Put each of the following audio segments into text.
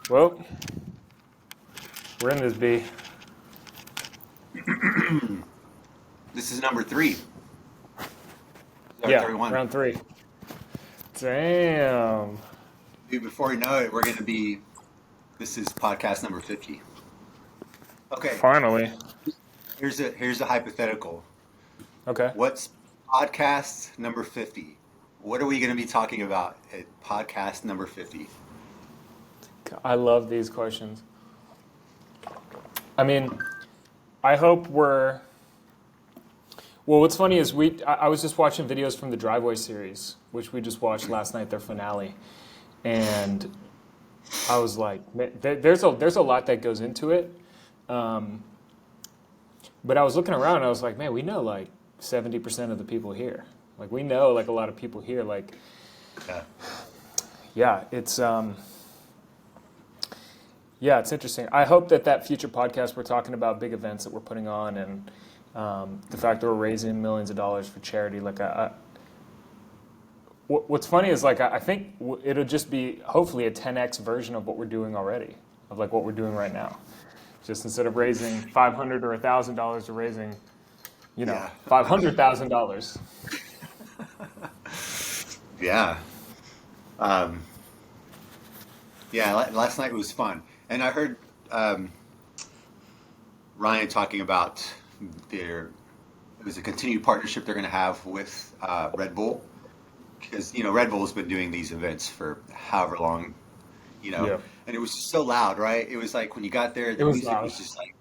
Well, we're in this B. This is number 3. Our Yeah, third one. round 3. Damn. Dude, before we know it, we're going to be. This is podcast number 50. Okay, Finally. here's a hypothetical. Okay. What's podcast number 50? What are we going to be talking about at podcast number 50? I love these questions. I mean, I hope we're. Well, what's funny is I was just watching videos from the Driveway series, which we just watched last night, their finale, and I was like, man, there's a lot that goes into it. But I was looking around and I was like, man, we know like 70% of the people here. Like we know like a lot of people here. Like, Yeah. yeah, it's it's interesting. I hope that future podcast we're talking about big events that we're putting on and the fact that we're raising millions of dollars for charity. Like, what's funny is like I think it'll just be hopefully a 10x version of what we're doing already, of like what we're doing right now. Just instead of raising $500 or $1,000, we're raising, Yeah. $500,000. Yeah. Um, yeah, last night was fun. And I heard Ryan talking about it was a continued partnership they're going to have with Red Bull. Because, Red Bull's been doing these events for however long, Yeah, and it was just so loud, right? It was like when you got there, it the was music loud. was just like,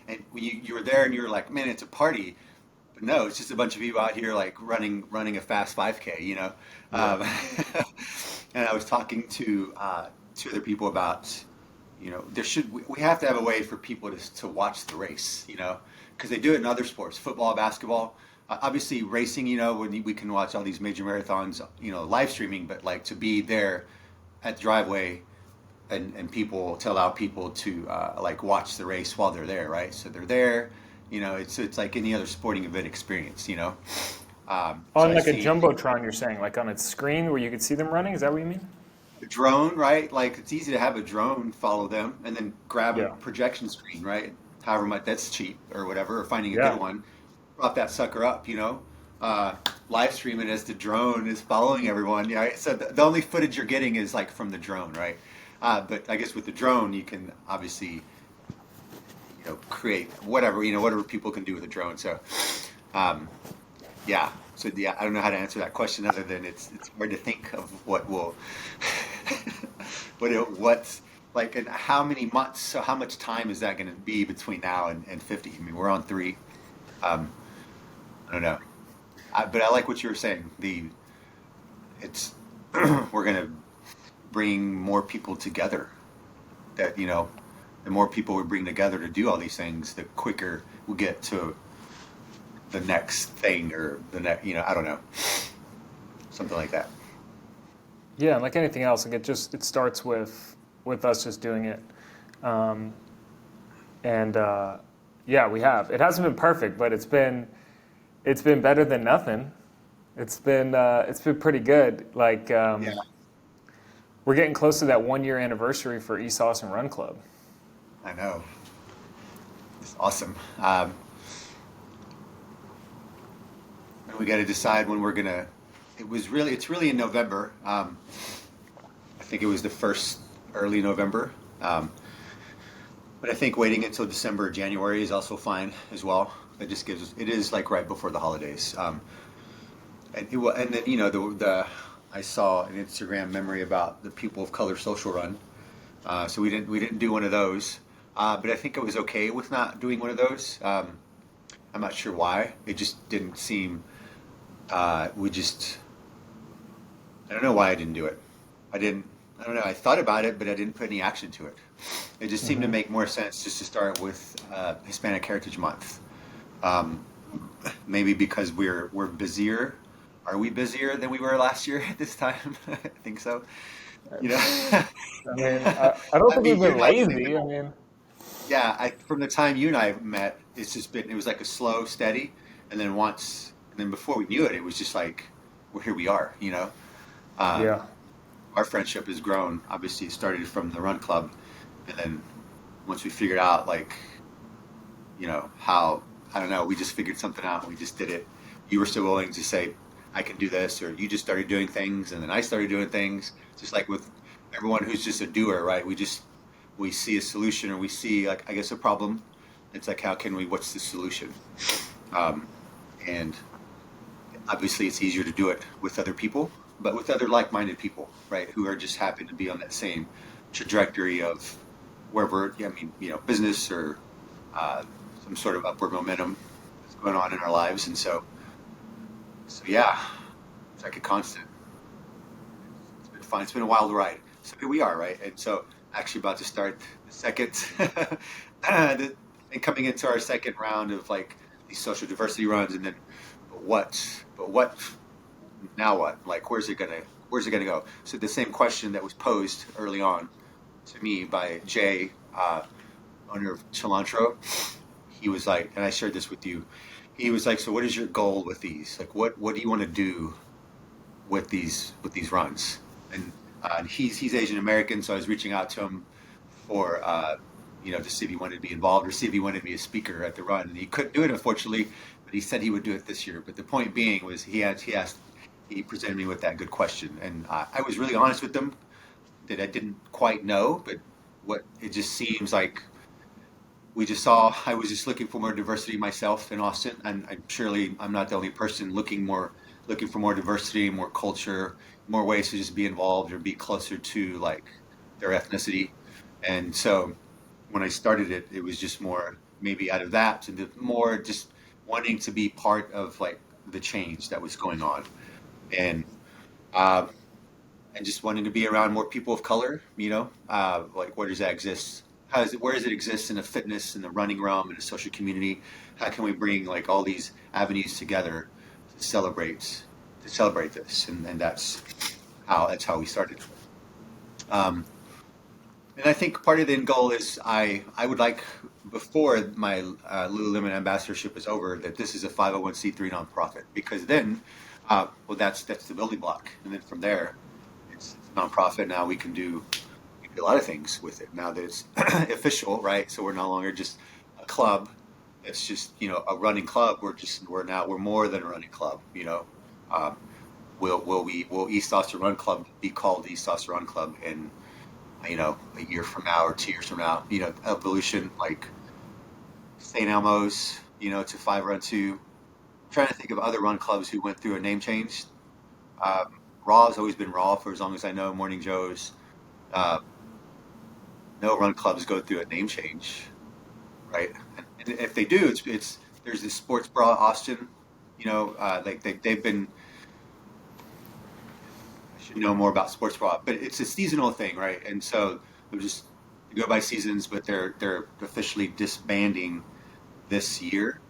and when you were there and you were like, man, it's a party. But no, it's just a bunch of people out here like running a fast 5K. Yeah, Um, and I was talking to two other people about, we have to have a way for people to watch the race, because they do it in other sports, football, basketball. Obviously, racing, when we can watch all these major marathons, live streaming, but like to be there at the driveway and people to allow people to like watch the race while they're there, right? So they're there, it's like any other sporting event experience. So on I like a see jumbotron, you're saying, like on its screen where you could see them running. Is that what you mean? a drone, right? Like it's easy to have a drone follow them and then grab a Yeah, projection screen, right? However much that's cheap or whatever, or finding a good yeah, one, prop that sucker up, uh, live stream it as the drone is following everyone. Yeah, right? So the only footage you're getting is like from the drone, right? But I guess with the drone, you can obviously, create whatever people can do with a drone. So, um, yeah. So yeah, I don't know how to answer that question other than it's hard to think of what will, what's like, and how many months. So how much time is that going to be between now and 50? I mean, we're on 3. Um, I don't know. But I like what you were saying. It's we're gonna bring more people together. That the more people we bring together to do all these things, the quicker we get to the next thing or the next. I don't know, something like that. yeah. And like anything else, like it starts with us just doing it, um, and yeah, we have. It hasn't been perfect, but it's been better than nothing. It's been pretty good. Like Yeah, we're getting close to that 1 year anniversary for East Austin Run Club. I know. It's awesome. And we got to decide when we're gonna. It's really in November. I think it was the first early November. Um, But I think waiting until December or January is also fine as well. It is like right before the holidays. And then I saw an Instagram memory about the People of Color Social Run. So we didn't do one of those. But I think I was okay with not doing one of those. I'm not sure why. It just didn't seem. We just. I don't know why I didn't do it. I didn't. I don't know. I thought about it, but I didn't put any action to it. It just seemed to Hmm. make more sense just to start with Hispanic Heritage Month. Um, Maybe because we're busier. Are we busier than we were last year at this time? I think so. You know, I mean, I don't I think mean, we've you been and I haven't even. lazy. I mean, Yeah, from the time you and I met, it was like a slow, steady, and then before we knew it, it was just like, well, here we are. Um, yeah. our friendship has grown. Obviously, it started from the run club, and then once we figured out like how I don't know, we just figured something out and we just did it. You were still willing to say, I can do this, or you just started doing things, and then I started doing things. Just like with everyone who's just a doer, right? We see a solution, or we see like I guess a problem. It's like how can we? What's the solution? Um, and obviously, it's easier to do it with other people, but with other like-minded people, right? Who are just happen to be on that same trajectory of where we're. I mean, business or uh, some sort of upward momentum that's going on in our lives, and so yeah, it's like a constant. It's been fun. It's been a wild ride. So here we are, right? And so actually about to start the second, and coming into our second round of like these social diversity runs, and then but what now? What like where's it gonna go? So the same question that was posed early on to me by Jay, owner of Cilantro, he was like, and I shared this with you. He was like, so what is your goal with these? Like, what do you want to do with these runs? And he's Asian American, so I was reaching out to him for to see if he wanted to be involved or see if he wanted to be a speaker at the run. And he couldn't do it, unfortunately, but he said he would do it this year. But the point being was he presented me with that good question, and I was really honest with him that I didn't quite know, but what it just seems like we just saw. I was just looking for more diversity myself in Austin, and surely I'm not the only person looking for more diversity, more culture, more ways to just be involved or be closer to like their ethnicity. And so when I started it, it was just more maybe out of that to the more just wanting to be part of like the change that was going on, and uh, and just wanting to be around more people of color. Like where does that exist? Where does it exist in the fitness, in the running realm, in the social community? How can we bring like all these avenues together to celebrate this? And that's how we started. Um, and I think part of the end goal is I would like before my Lululemon ambassadorship is over that this is a 501c3 nonprofit, because then well that's the building block, and then from there it's nonprofit. Now we can do a lot of things with it now that it's official, right? So we're no longer just a club. It's just a running club. We're more than a running club. Um, will East Austin Run Club be called East Austin Run Club in a year from now or 2 years from now? Evolution like St. Elmo's to 5 Run 2. I'm trying to think of other run clubs who went through a name change. Raw has always been Raw for as long as I know. Morning Joe's. Uh, no run clubs go through a name change, right? And if they do, it's there's this Sports Bra Austin. Like they've been. I should know more about Sports Bra, but it's a seasonal thing, right? And so they're just they go by seasons, but they're officially disbanding this year.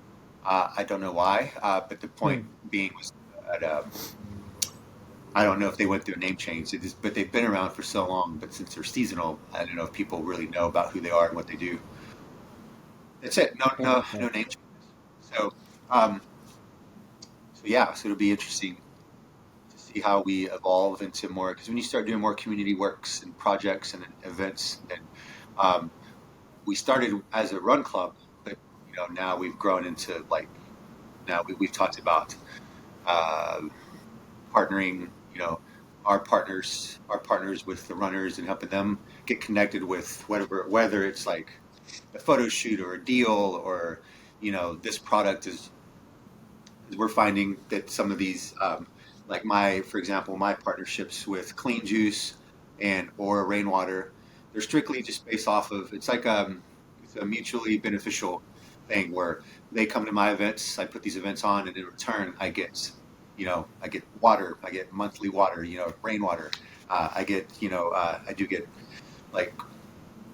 I don't know why, but the Hmm. point being was that I don't know if they went through a name change, but they've been around for so long. But since they're seasonal, I don't know if people really know about who they are and what they do. That's it. No, no, Okay. no name changes. So, um, so yeah, so it'll be interesting to see how we evolve into more. Because when you start doing more community works and projects and events, and um, we started as a run club, but now we've grown into like now we've talked about uh, partnering. Our partners with the runners and helping them get connected with whatever, whether it's like a photo shoot or a deal or this product is we're finding that some of these like for example my partnerships with Clean Juice and or Rainwater, they're strictly just based off of it's a mutually beneficial thing where they come to my events, I put these events on, and in return I get water, I get monthly water, rainwater, I get I do get like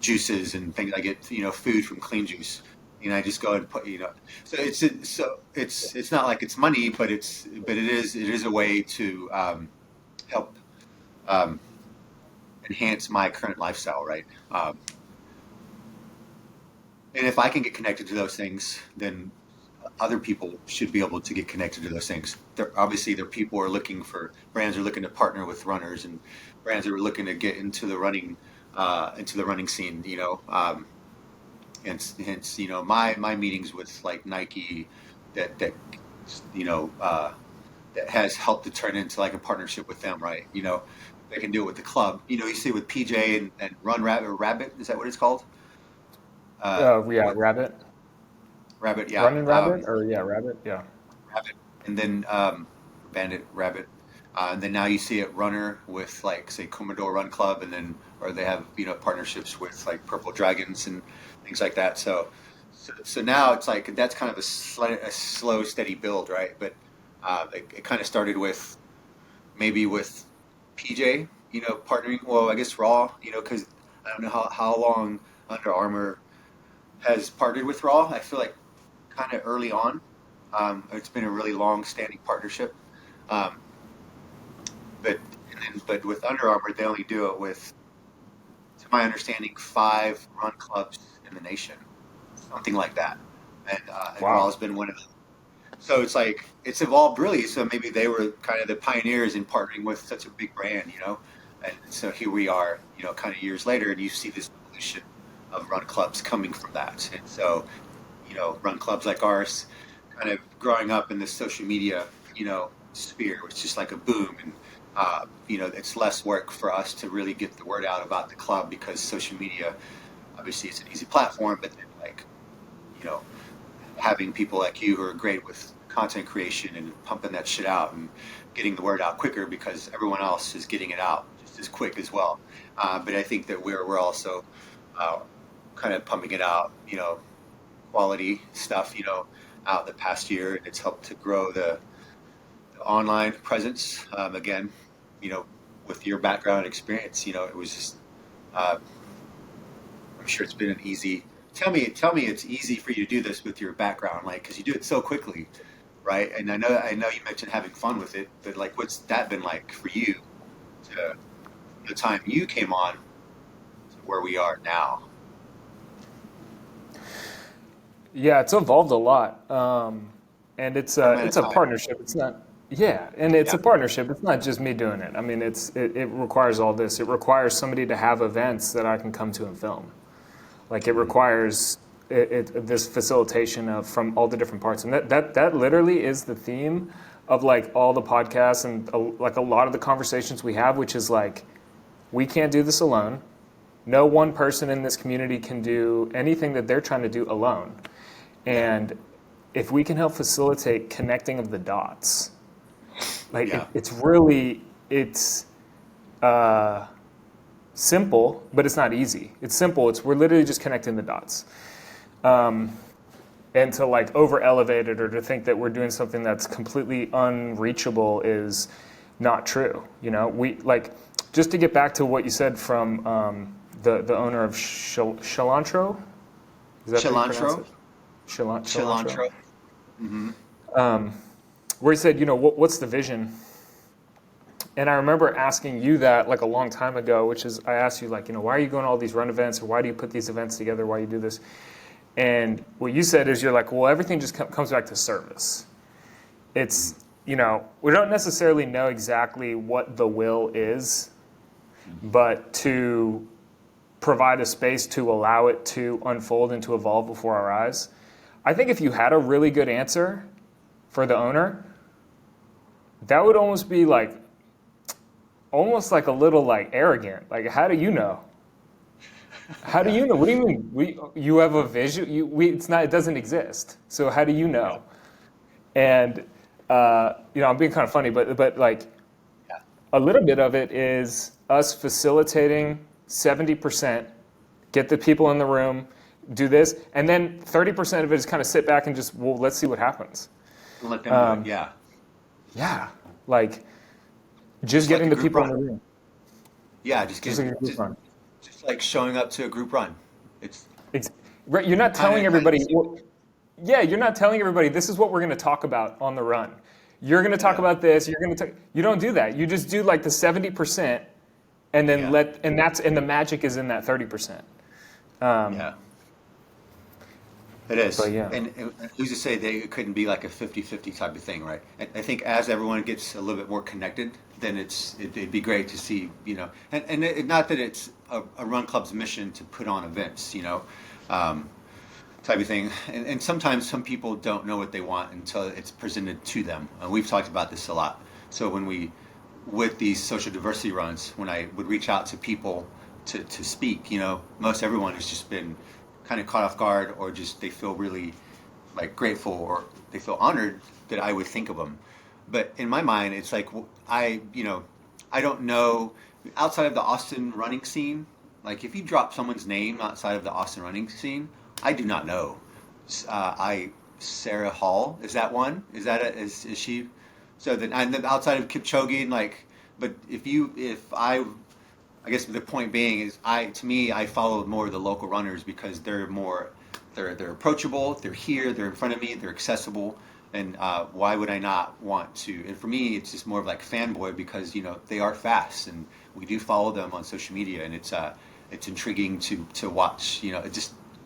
juices and things. I get food from Clean Juice, and I just go and put So it's not like it's money, but it is a way to help um, enhance my current lifestyle, right? And if I can get connected to those things, then other people should be able to get connected to those things. Obviously, people are looking for brands are looking to partner with runners, and brands are looking to get into the running scene. And hence, my meetings with like Nike, that you know that has helped to turn into like a partnership with them, right? They can do it with the club. You see with PJ and Run Rabbit, or Rabbit, is that what it's called? Yeah, What Rabbit. Rabbit? Yeah, Running Rabbit? Or yeah, Rabbit? Yeah. Rabbit, and then Bandit Rabbit, and then now you see it Runner with like say Commodore Run Club, and then or they have partnerships with like Purple Dragons and things like that. So now it's like that's kind of a slow, steady build, right? But it kind of started with maybe with PJ, partnering. Well, I guess Raw, because I don't know how long Under Armour has partnered with Raw. I feel like kind of early on. It's been a really long-standing partnership. Um, but with Under Armour, they only do it with, to my understanding, 5 run clubs in the nation, something like that. And Wow. Raw's been one of them. So it's like it's evolved really. So maybe they were kind of the pioneers in partnering with such a big brand. And so here we are, kind of years later, and you see this evolution of run clubs coming from that. And so, run clubs like ours, kind of growing up in this social media, sphere, it's just like a boom, and it's less work for us to really get the word out about the club because social media, obviously, it's an easy platform, but then like, you know, having people like you who are great with content creation and pumping that shit out and getting the word out quicker because everyone else is getting it out just as quick as well. But I think that we're also kind of pumping it out, quality stuff, out the past year, and it's helped to grow the online presence. Again, with your background and experience, it was just. I'm sure it's been an easy. Tell me, it's easy for you to do this with your background, like because you do it so quickly, right? And I know you mentioned having fun with it, but like, what's that been like for you to the time you came on to where we are now? Yeah, it's evolved a lot, and Short amount of it's a time. partnership. It's not. Yeah, and it's Yeah. a partnership. It's not just me doing it. I mean, it requires all this. It requires somebody to have events that I can come to and film. Like it requires this facilitation of from all the different parts, and that literally is the theme of like all the podcasts and like a lot of the conversations we have, which is like we can't do this alone. No one person in this community can do anything that they're trying to do alone. Yeah. And if we can help facilitate connecting of the dots, like Yeah. it's uh, simple, but it's not easy. It's simple. We're literally just connecting the dots. And to like over elevate it or to think that we're doing something that's completely unreachable is not true. We like just to get back to what you said from the owner of Cilantro. Is that how you pronounce Cilantro. it? Cilantro. Cilantro. Hmm. Where he said, what's the vision? And I remember asking you that like a long time ago, which is I asked you like, why are you going to all these run events or why do you put these events together? Why do you do this? And what you said is you're like, well, everything just comes back to service. It's, we don't necessarily know exactly what the will is, but to provide a space to allow it to unfold and to evolve before our eyes. I think if you had a really good answer for the owner, that would almost be like, almost like a little like arrogant. Like, how do you know? How do Yeah. you know? What do you mean? You have a vision. It's not. It doesn't exist. So how do you Yeah. know? And I'm being kind of funny, but like Yeah. a little bit of it is us facilitating 70%, get the people in the room, do this, and then 30% of it is kind of sit back and just, well, let's see what happens. Let them do it. Yeah. Yeah, like just Just like getting a the group people in the run. room, Yeah. just like a group run. Just like showing up to a group run. It's It's, right, you're not kind telling of kind of everybody. Yeah, you're not telling everybody this is what we're going to talk about on the run. You're going to talk yeah. about this. You're going to talk. You don't do that. You just do like the 70%, and then Yeah. and the magic is in that 30%. Yeah. It But is. yeah, And who's to say they it couldn't be like a 50-50 type of thing, right? I think as everyone gets a little bit more connected, then it'd be great to see, and not that it's a run club's mission to put on events, um, type of thing. And sometimes some people don't know what they want until it's presented to them. We've talked about this a lot. So with these social diversity runs, when I would reach out to people to speak, most everyone has just been kind of caught off guard, or just they feel really like grateful, or they feel honored that I would think of them. But in my mind, it's like I don't know outside of the Austin running scene. Like if you drop someone's name outside of the Austin running scene, I do not know. I Sarah Hall, is that one? Is she? So then, and then outside of Kipchoge, and like, but if I guess the point being is to me I follow more of the local runners because they're approachable, they're here, they're in front of me, they're accessible, and why would I not want to? And for me, it's just more of like fanboy because they are fast, and we do follow them on social media, and it's intriguing to watch.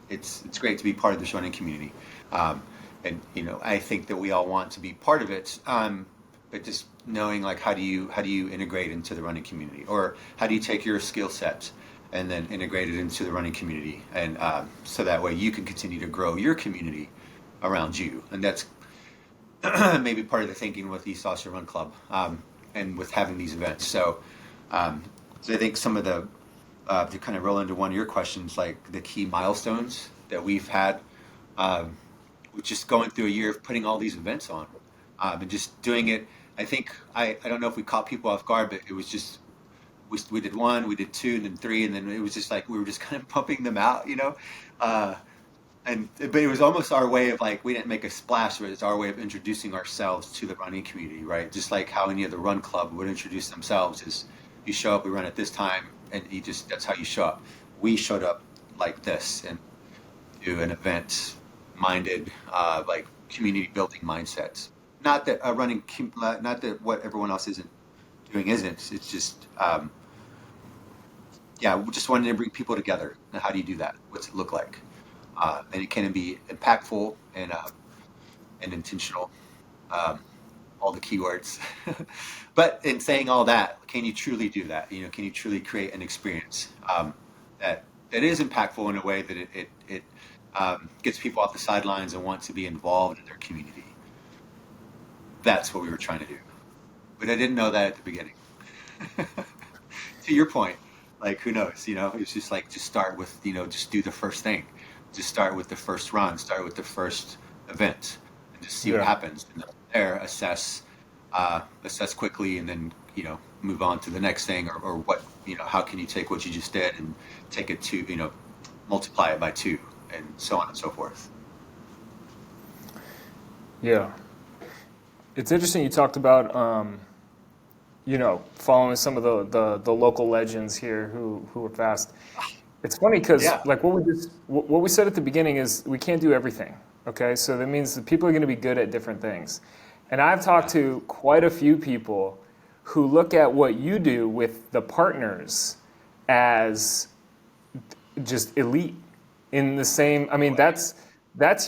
It's great to be part of this running community, and I think that we all want to be part of it. But just knowing like how do you integrate into the running community, or how do you take your skill set and then integrate it into the running community, and so that way you can continue to grow your community around you. And that's maybe part of the thinking with East Austin Run Club, and with having these events. So I think some of the to kind of roll into one of your questions, like the key milestones that we've had, with just going through a year of putting all these events on, and just doing it. I think I don't know if we caught people off guard, but it was just we did one, we did two, and then three, and then it was just like we were just kind of pumping them out. Uh, but it was almost our way of like we didn't make a splash, but it's our way of introducing ourselves to the running community, right? Just like how any other run club would introduce themselves is you show up, we run at this time, and that's how you show up. We showed up like this and do an event minded, like community building mindsets. Not that not that what everyone else isn't doing isn't. It's just yeah, we just wanted to bring people together. Now, how do you do that? What's it look like? And it can be impactful and intentional. Um, all the keywords. But in saying all that, can you truly do that? Can you truly create an experience that is impactful in a way that it gets people off the sidelines and want to be involved in their community? That's what we were trying to do. But I didn't know that at the beginning. To your point, like who knows? It's just like just start with just do the first thing, just start with the first run, start with the first event, and just see what yeah. happens. And then from there, assess quickly, and then move on to the next thing, or what how can you take what you just did and take it to multiply it by two, and so on and so forth. Yeah. It's interesting you talked about, following some of the local legends here who are fast. It's funny because Yeah, like what we said at the beginning is we can't do everything. Okay, so that means that people are going to be good at different things. And I've talked yeah, to quite a few people who look at what you do with the partners as just elite in the same. I mean, that's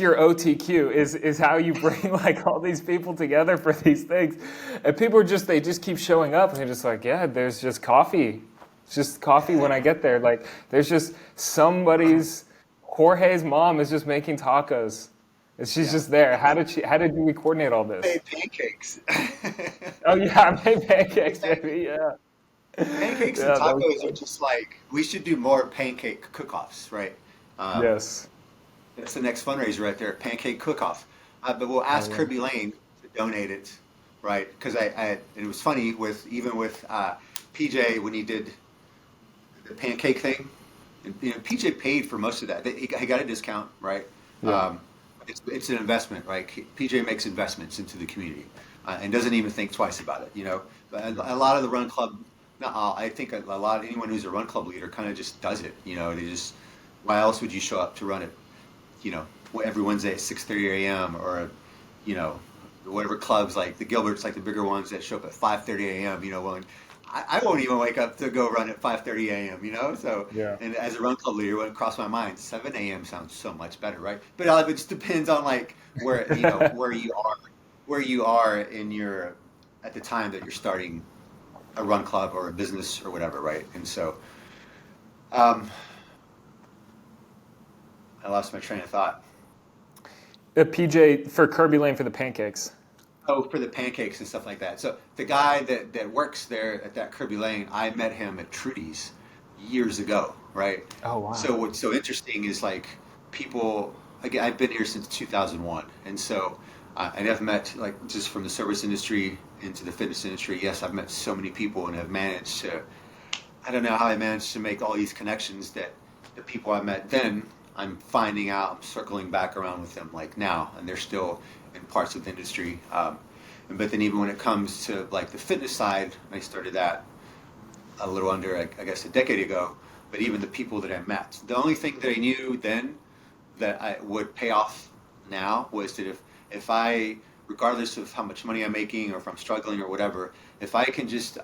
your OTQ is how you bring like all these people together for these things, and people are just they just keep showing up, and they're just like, yeah, there's just coffee, it's just coffee when I get there. Like there's just somebody's Jorge's mom is just making tacos. And she's yeah. just there. How did we coordinate all this? Made pancakes. Oh yeah, I made pancakes, baby. Yeah, Pancakes and yeah, that was tacos are fun. just like we should do more pancake cook-offs, right? Um, Yes. that's the next fundraiser right there, pancake cook-off. But we'll Oh ask yeah. Kirby Lane to donate it, right? Because it was funny with PJ when he did the pancake thing. And, PJ paid for most of that. He got a discount, right? Yeah. Um, it's an investment, right? PJ makes investments into the community, and doesn't even think twice about it. But a lot of the run club, not all, I think a lot anyone who's a run club leader kind of just does it. They just why else would you show up to run it? Every Wednesday at 6:30 a.m. or you know whatever clubs like the Gilberts, like the bigger ones that show up at 5:30 a.m. Well, I won't even wake up to go run at 5:30 a.m. You know, so Yeah. and as a run club leader, what crossed my mind, 7 a.m. sounds so much better, right? But all of it just depends on like where where you are in your at the time that you're starting a run club or a business or whatever, right? And so um, I lost my train of thought. PJ for Kirby Lane for the pancakes. Oh, for the pancakes and stuff like that. So the guy that works there at that Kirby Lane, I met him at Trudy's years ago, right? Oh wow. So what's so interesting is like people. Again, I've been here since 2001, and so I have met like just from the service industry into the fitness industry. Yes, I've met so many people and have managed to. I don't know how I managed to make all these connections that the people I met then. I'm finding out, I'm circling back around with them like now, and they're still in parts of the industry. But then even when it comes to like the fitness side, I started that a little under, I guess, a decade ago. But even the people that I met, the only thing that I knew then that I would pay off now was that if I, regardless of how much money I'm making or if I'm struggling or whatever, if I can just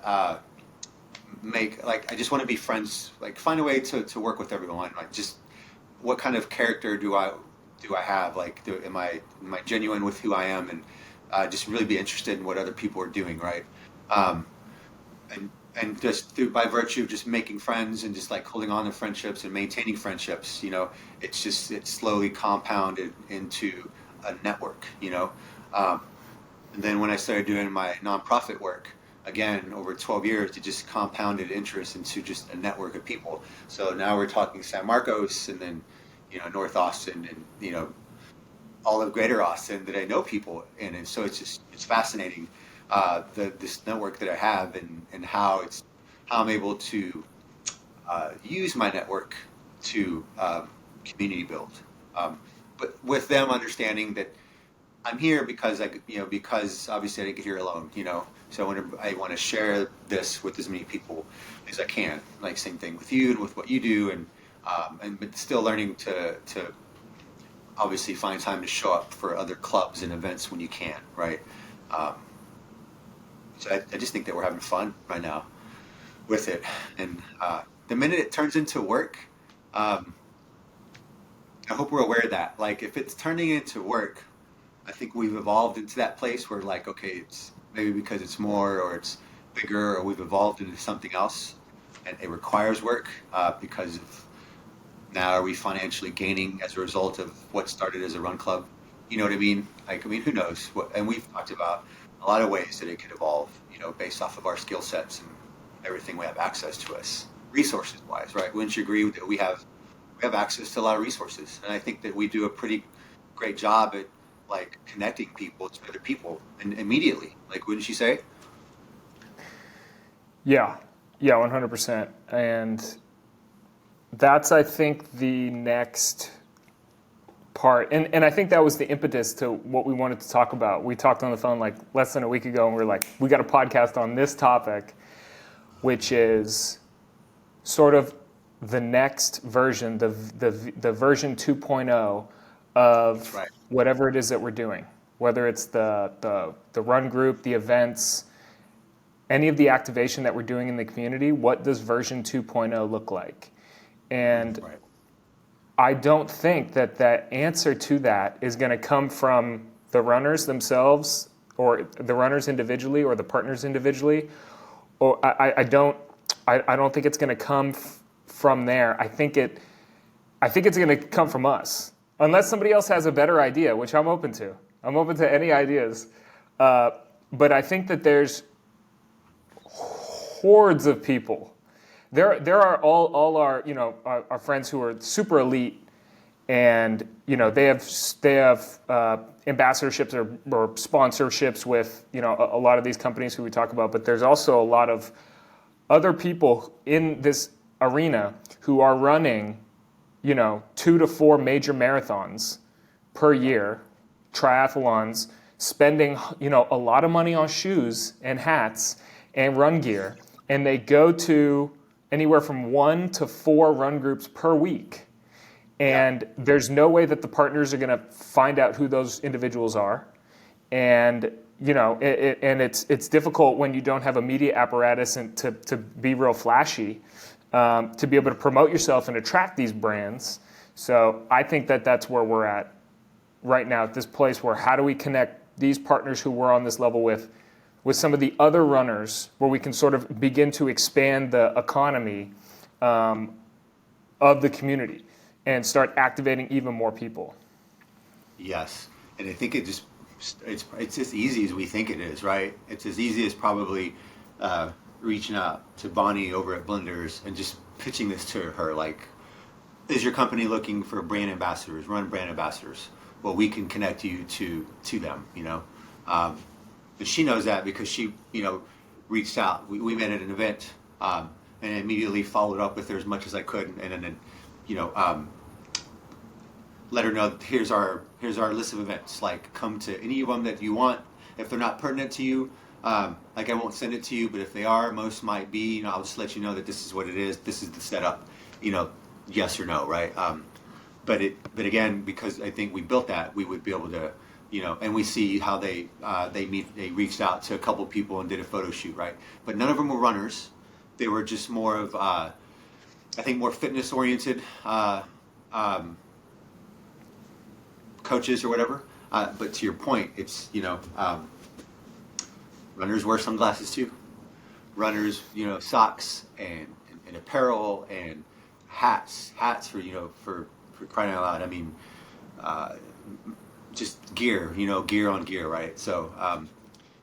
make like I just want to be friends, like find a way to work with everyone, like just what kind of character do I have? Like, am I genuine with who I am, and just really be interested in what other people are doing, right? Um, and just through by virtue of just making friends and just like holding on to friendships and maintaining friendships, it's slowly compounded into a network, Um, and then when I started doing my nonprofit work, again, over 12 years, it just compounded interest into just a network of people. So now we're talking San Marcos and then, North Austin and, all of Greater Austin that I know people in. And so it's fascinating, this network that I have and how I'm able to use my network to community build. But with them understanding that I'm here because because obviously I didn't get here alone, So I want to share this with as many people as I can. Like same thing with you and with what you do, and but still learning to obviously find time to show up for other clubs and events when you can, right? Um, so I just think that we're having fun right now with it, and the minute it turns into work, um, I hope we're aware of that. Like if it's turning into work, I think we've evolved into that place where like, okay, it's maybe because it's more or it's bigger or we've evolved into something else and it requires work because of now are we financially gaining as a result of what started as a run club? You know what I mean? Like, I mean, who knows? And we've talked about a lot of ways that it could evolve, based off of our skill sets and everything we have access to us, resources wise, right? Wouldn't you agree that we have access to a lot of resources, and I think that we do a pretty great job at like connecting people to other people and immediately. Like, wouldn't you say? Yeah, yeah, 100%. And that's, I think, the next part. And I think that was the impetus to what we wanted to talk about. We talked on the phone like less than a week ago, and we are like, we got a podcast on this topic, which is sort of the next version, the version 2.0 of Right. whatever it is that we're doing, whether it's the run group, the events, any of the activation that we're doing in the community. What does version 2.0 look like? And Right. I don't think that answer to that is going to come from the runners themselves or the runners individually or the partners individually. Or I don't think it's going to come from there. I think it's going to come from us, unless somebody else has a better idea, which I'm open to. I'm open to any ideas. But I think that there's hordes of people. There are all our our friends who are super elite, and they have ambassadorships or sponsorships with a lot of these companies who we talk about. But there's also a lot of other people in this arena who are running 2 to 4 major marathons per year, triathlons, spending a lot of money on shoes and hats and run gear, and they go to anywhere from 1 to 4 run groups per week. And there's no way that the partners are going to find out who those individuals are. And and it's difficult when you don't have a media apparatus and to be real flashy, to be able to promote yourself and attract these brands. So I think that's where we're at right now, at this place where how do we connect these partners who we're on this level with some of the other runners, where we can sort of begin to expand the economy of the community and start activating even more people. Yes, and I think it's as easy as we think it is, right? It's as easy as probably reaching out to Bonnie over at Blenders and just pitching this to her, like, is your company looking for brand ambassadors, run brand ambassadors? Well, we can connect you to them, and she knows that because she, reached out. We met at an event, and immediately followed up with her as much as I could, and then, let her know, here's our list of events. Like, come to any of them that you want. If they're not pertinent to you, like, I won't send it to you, but if they are, most might be. I'll just let you know that this is what it is. This is the setup. Yes or no, right? But again, because I think we built that, we would be able to, and we see how they reached out to a couple people and did a photo shoot, right? But none of them were runners. They were just more of, I think, more fitness oriented coaches or whatever. But to your point, it's, runners wear sunglasses too. Runners, socks and apparel and hats for crying out loud. I mean, just gear, gear on gear, right? So,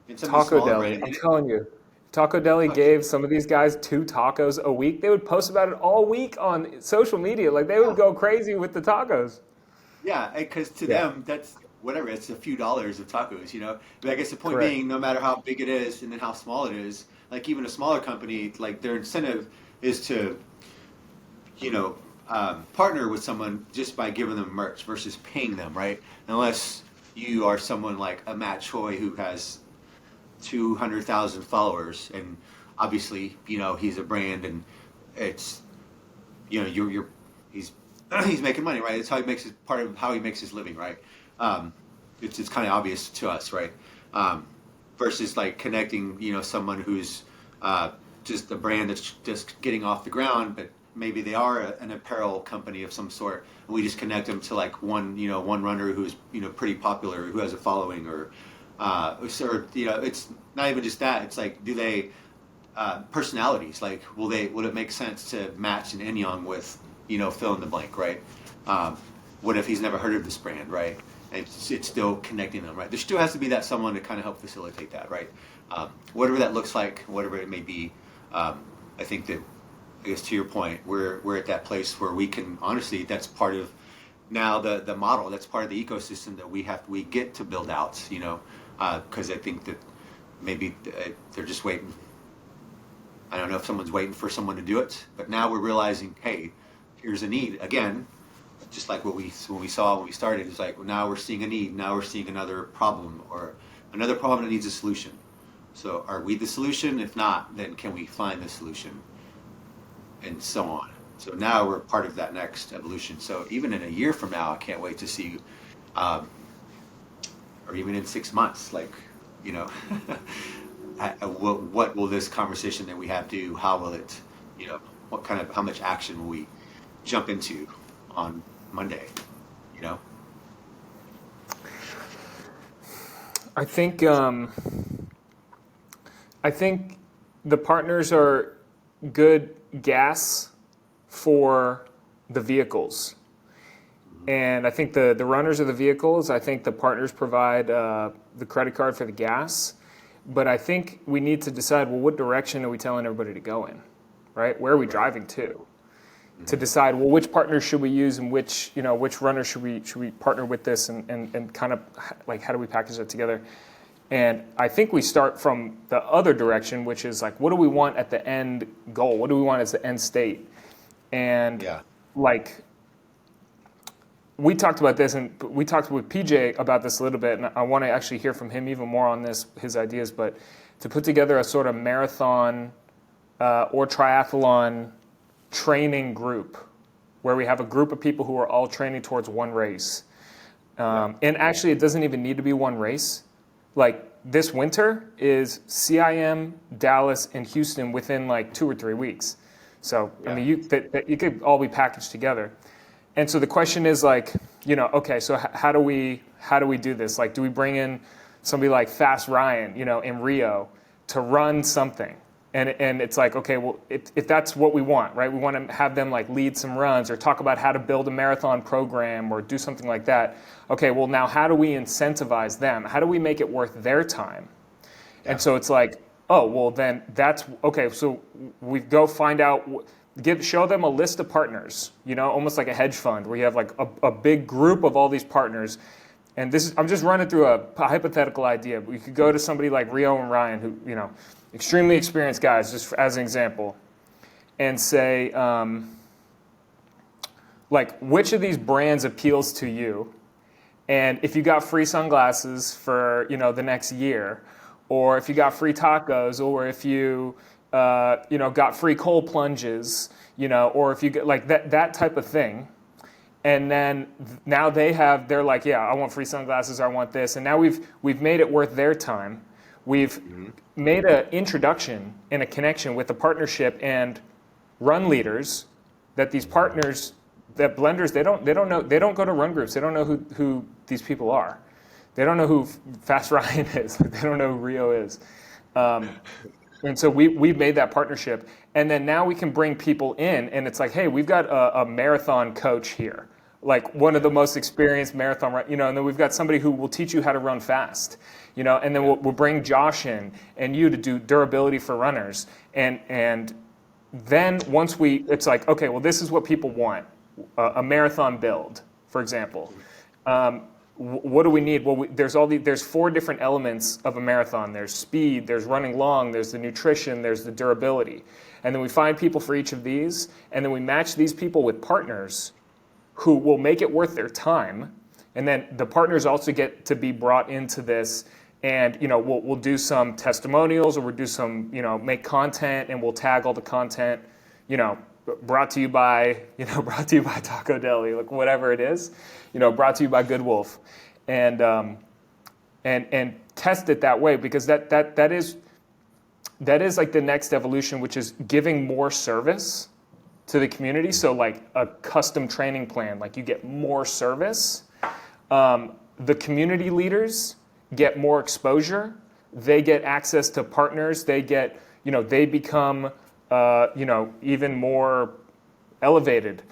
and some Taco smaller Deli, brand- I'm telling you. Taco Deli gave some of these guys 2 tacos a week. They would post about it all week on social media. Like, they would go crazy with the tacos. Yeah, because to them, that's whatever. It's a few dollars of tacos, But I guess the point Correct. being, no matter how big it is and then how small it is, like even a smaller company, like their incentive is to, partner with someone just by giving them merch versus paying them, right? Unless you are someone like a Matt Choi who has 200,000 followers, and obviously, he's a brand, and it's, he's making money, right? It's how he makes his part of how he makes his living, right? It's kind of obvious to us, right? Versus like connecting, someone who's just a brand that's just getting off the ground, but maybe they are an apparel company of some sort, and we just connect them to like one runner who's pretty popular, who has a following, or it's not even just that. It's like, do they personalities? Like, will it make sense to match an Enyang with fill in the blank, right? What if he's never heard of this brand, right? And it's still connecting them, right? There still has to be that someone to kind of help facilitate that, right? Whatever that looks like, whatever it may be. I think that, I guess to your point, we're at that place where we can, honestly, that's part of now the model. That's part of the ecosystem that we get to build out, because I think that maybe they're just waiting. I don't know if someone's waiting for someone to do it, but now we're realizing, hey, here's a need again. Just like when we saw when we started, it's like, well, now we're seeing a need. Now we're seeing another problem, or another problem that needs a solution. So are we the solution? If not, then can we find the solution? And so on. So now we're part of that next evolution. So even in a year from now, I can't wait to see, or even in 6 months, like, what will this conversation that we have do? How will it, how much action will we jump into on Monday? I think the partners are good gas for the vehicles, and I think the runners are the vehicles. I think the partners provide the credit card for the gas, but I think we need to decide, well, what direction are we telling everybody to go in, right? Where are we driving to decide, well, which partners should we use, and which runners should we partner with this, and kind of like, how do we package that together? And I think we start from the other direction, which is like, what do we want at the end goal? What do we want as the end state? And like, we talked about this, and we talked with PJ about this a little bit, and I want to actually hear from him even more on this, his ideas, but to put together a sort of marathon or triathlon training group where we have a group of people who are all training towards one race. And actually, it doesn't even need to be one race. Like, this winter is CIM, Dallas, and Houston within like 2 or 3 weeks. So I mean, you could all be packaged together. And so the question is like, okay, so how do we do this? Like, do we bring in somebody like Fast Ryan, in Rio to run something? And it's like, okay, well, if that's what we want, right? We want to have them like lead some runs or talk about how to build a marathon program or do something like that. Okay, well, now how do we incentivize them? How do we make it worth their time? Yeah. And so it's like, oh, well, then that's, okay, so we go find out, show them a list of partners, almost like a hedge fund where you have like a big group of all these partners. And I'm just running through a hypothetical idea. We could go to somebody like Rio and Ryan, who, extremely experienced guys, just as an example, and say, like, which of these brands appeals to you? And if you got free sunglasses for, the next year, or if you got free tacos, or if you, got free cold plunges, or if you get like that type of thing. And then now they're like, yeah, I want free sunglasses, I want this. And now we've made it worth their time. We've made an introduction and a connection with a partnership and run leaders that these partners, that blenders, they don't know, they don't go to run groups. They don't know who these people are. They don't know who Fast Ryan is. They don't know who Rio is. And so we've made that partnership. And then now we can bring people in and it's like, hey, we've got a marathon coach here. Like one of the most experienced marathon, and then we've got somebody who will teach you how to run fast, and then we'll bring Josh in and you to do durability for runners. And then once it's like, okay, well, this is what people want, a marathon build, for example. What do we need? Well, there's 4 different elements of a marathon. There's speed, there's running long, there's the nutrition, there's the durability. And then we find people for each of these, and then we match these people with partners who will make it worth their time. And then the partners also get to be brought into this and, we'll do some testimonials or we'll do some, make content and we'll tag all the content, brought to you by Taco Deli, like whatever it is, brought to you by Good Wolf. And test it that way because that is like the next evolution, which is giving more service to the community. So like a custom training plan, like you get more service. The community leaders get more exposure. They get access to partners. They get, they become, even more elevated,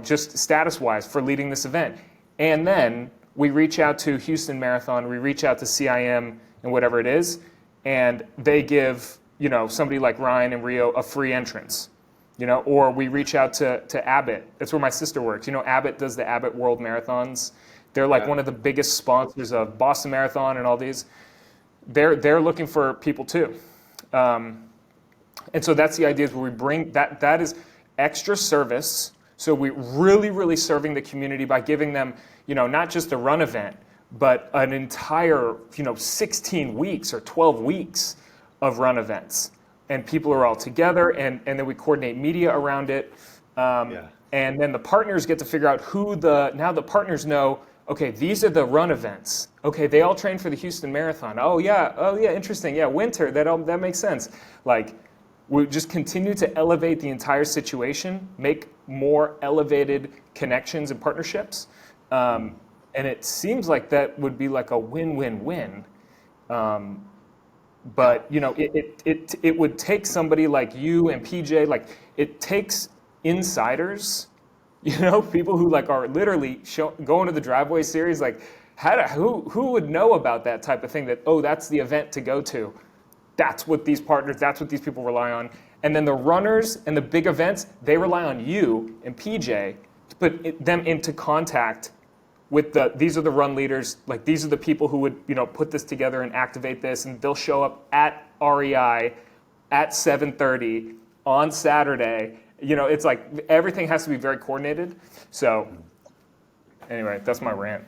just status-wise for leading this event. And then we reach out to Houston Marathon, we reach out to CIM and whatever it is, and they give, somebody like Ryan and Rio a free entrance. Or we reach out to Abbott. That's where my sister works. Abbott does the Abbott World Marathons. They're like one of the biggest sponsors of Boston Marathon and all these. They're looking for people too. And so that's the idea is where we bring that is extra service. So we really serving the community by giving them, not just a run event, but an entire, 16 weeks or 12 weeks of run events. And people are all together, and then we coordinate media around it. And then the partners get to figure out now the partners know, okay, these are the run events. Okay, they all train for the Houston Marathon. Oh yeah, interesting. Yeah, winter, that makes sense. Like, we just continue to elevate the entire situation, make more elevated connections and partnerships. And it seems like that would be like a win-win-win. But it would take somebody like you and PJ, like it takes insiders, people who like are literally going to the Driveway series, like who would know about that type of thing that, oh, that's the event to go to. That's what these partners, that's what these people rely on. And then the runners and the big events, they rely on you and PJ to put them into contact with these are the run leaders, like these are the people who would, put this together and activate this, and they'll show up at REI at 7:30 on Saturday. It's like everything has to be very coordinated. So anyway, that's my rant.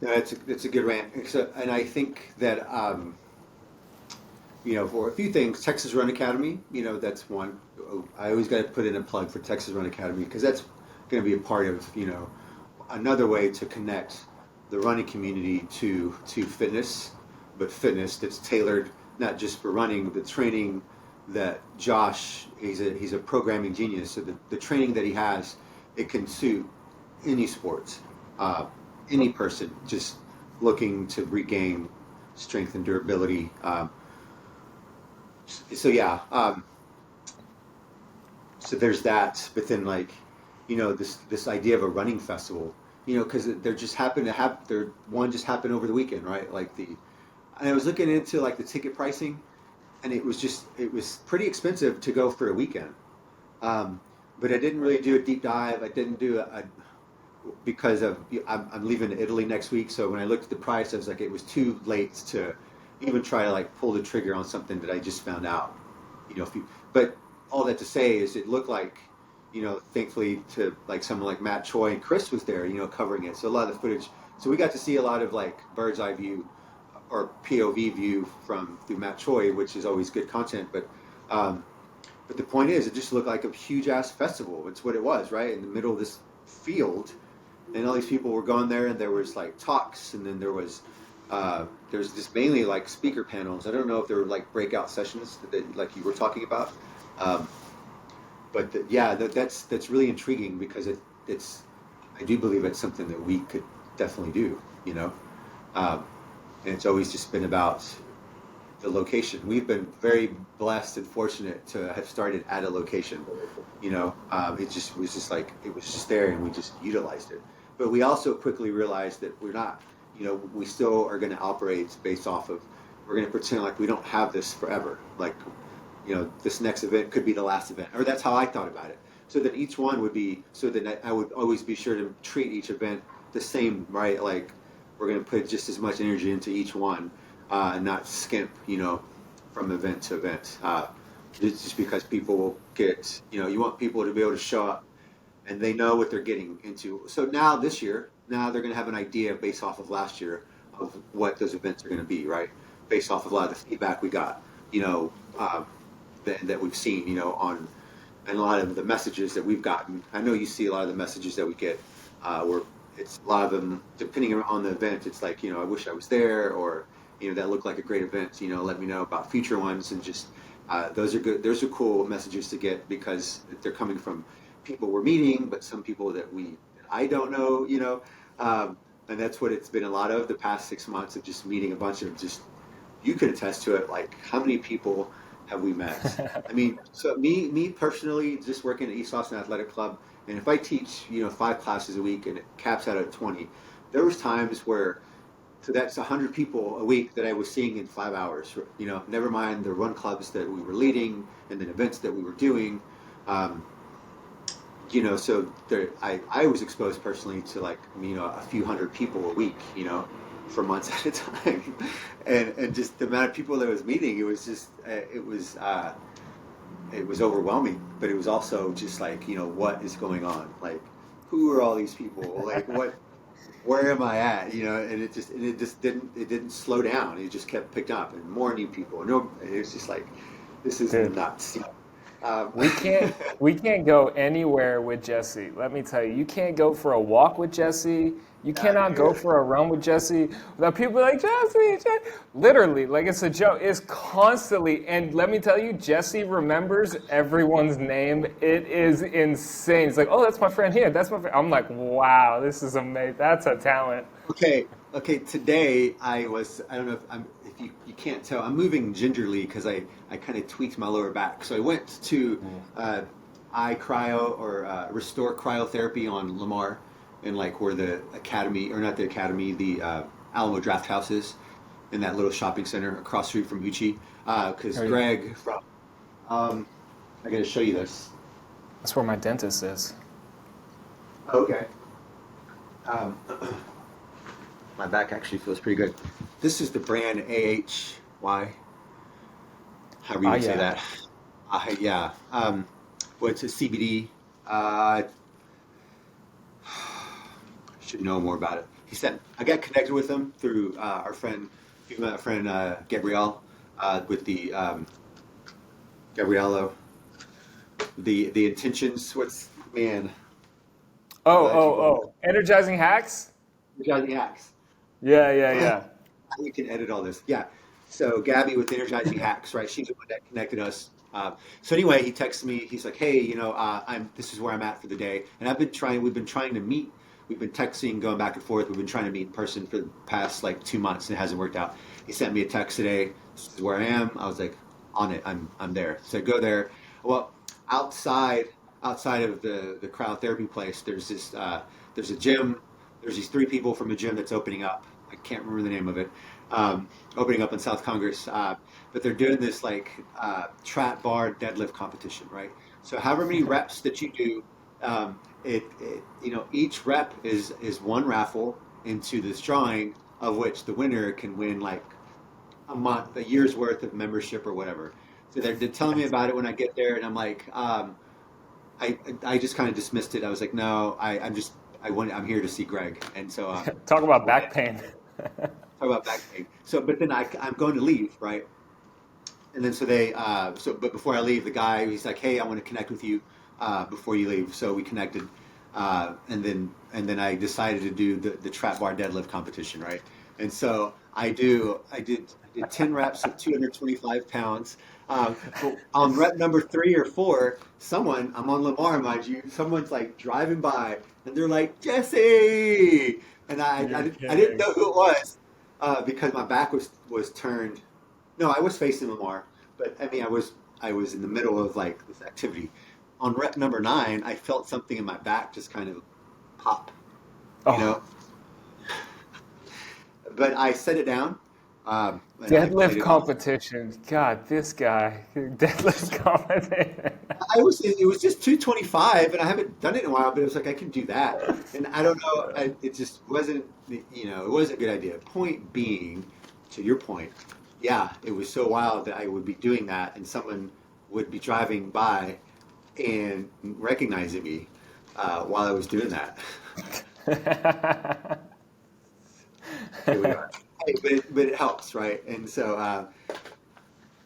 No, it's a good rant. And I think that, for a few things, Texas Run Academy, that's one. I always got to put in a plug for Texas Run Academy because that's going to be a part of, another way to connect the running community to fitness but fitness that's tailored not just for running, the training that Josh, he's a programming genius. So the training that he has, it can suit any sports, any person just looking to regain strength and durability. So yeah, so there's that. But then like, this idea of a running festival, because there just happened to have there one just happened over the weekend, right? And I was looking into like the ticket pricing, and it was pretty expensive to go for a weekend. Um, but I didn't really do a deep dive. I didn't do because I'm leaving to Italy next week. So when I looked at the price, I was like, it was too late to even try to like pull the trigger on something that I just found out. But all that to say is, it looked like, thankfully to like someone like Matt Choi and Chris was there, covering it. So a lot of the footage. So we got to see a lot of like bird's eye view or POV view through Matt Choi, which is always good content. But the point is, it just looked like a huge ass festival. It's what it was, right? In the middle of this field, and all these people were going there, and there was like talks, and then there's just mainly like speaker panels. I don't know if there were like breakout sessions that like you were talking about, um, but that's really intriguing, because it's I do believe it's something that we could definitely do, um, and it's always just been about the location. We've been very blessed and fortunate to have started at a location. It just was just like, it was just there, and we just utilized it. But we also quickly realized that we're not, we still are going to operate based off of, we're going to pretend like we don't have this forever. Like, this next event could be the last event, or that's how I thought about it. So that each one would be, so that I would always be sure to treat each event the same, right? Like, we're going to put just as much energy into each one, and not skimp, from event to event. It's just because people will get, you want people to be able to show up and they know what they're getting into. So now this year, now they're going to have an idea based off of last year of what those events are going to be, right? Based off of a lot of the feedback we got, that we've seen, and a lot of the messages that we've gotten. I know you see a lot of the messages that we get, where it's a lot of them, depending on the event, it's like, I wish I was there, or, that looked like a great event, let me know about future ones. And just, those are good. Those are cool messages to get, because they're coming from people we're meeting, but some people that I don't know, and that's what it's been a lot of the past 6 months, of just meeting a bunch of you can attest to it. Like, how many people have we met? I mean, so me personally, just working at East Austin Athletic Club, and if I teach, 5 classes a week and it caps out at 20, there was times where, so that's 100 people a week that I was seeing in 5 hours. Never mind the run clubs that we were leading and then events that we were doing. So I was exposed personally to like, a few hundred people a week, for months at a time, and just the amount of people that I was meeting, it was just it was overwhelming. But it was also just like, what is going on? Like, who are all these people? Like, where am I at? And it didn't slow down. It just kept picking up, and more new people. No, it was just like, this is Dude, nuts. we can't we can't go anywhere with Jesse. Let me tell you, you can't go for a walk with Jesse. You cannot go for a run with Jesse without people like Jesse. Literally, like, it's a joke. It's constantly, and let me tell you, Jesse remembers everyone's name. It is insane. It's like, oh, that's my friend here. That's my friend. I'm like, wow, this is amazing. That's a talent. Okay. Today I don't know if you can't tell, I'm moving gingerly because I kind of tweaked my lower back. So I went to eye cryo, or restore cryotherapy on Lamar, and like where the academy, or not the academy, the Alamo Draft House is, in that little shopping center across the street from Uchi. Because Greg from, I got to show you this. That's where my dentist is. Okay. Um, My back actually feels pretty good. This is the brand AHY. However you would say Yeah. that. Yeah. Well, it's a CBD. Uh, should know more about it. He said I got connected with him through our friend, female friend Gabrielle, with the Gabriello. The intentions. What's man? I'm glad you brought it up. Energizing hacks? Johnny Axe. Yeah. We can edit all this. Yeah. So Gabby with Energizing Hacks, right? She's the one that connected us. So anyway, he texted me. He's like, "Hey, I'm. This is where I'm at for the day." And I've been trying. We've been trying to meet. We've been texting, going back and forth. We've been trying to meet in person for the past like 2 months, and it hasn't worked out. He sent me a text today. This is where I am. I was like, on it. I'm there. So I go there. Well, outside outside of the cryotherapy place, there's a gym. There's these three people from a gym that's opening up. I can't remember the name of it. Opening up in South Congress, but they're doing this like trap bar deadlift competition, right? So however many reps that you do, each rep is one raffle into this drawing of which the winner can win like a year's worth of membership or whatever. So they're telling me about it when I get there, and I'm like, I just kind of dismissed it. I was like, no, I'm here to see Greg, and so Talk about when I back pain. talk about back pain. So, but then I'm going to leave, right? And then but before I leave, the guy he's like, hey, I want to connect with you before you leave. So we connected, and then I decided to do the trap bar deadlift competition, right? And so I did 10 reps of 225 pounds. But on rep number 3 or 4, I'm on Lamar, mind you, someone's like driving by and they're like, Jesse! And You're I didn't kidding. know who it was because my back was turned. No, I was facing Lamar, but I mean, I was in the middle of like this activity. On rep number 9, I felt something in my back just kind of pop, you Oh, know, but I set it down. And I played deadlift it off. competition. God, this guy. Deadlift competition. It was just 225, and I haven't done it in a while, but it was like I can do that. And I don't know, it just wasn't, it wasn't a good idea. Point being, to your point, yeah, it was so wild that I would be doing that, and someone would be driving by and recognizing me while I was doing that. Here we are. Hey, but it helps, right? And so,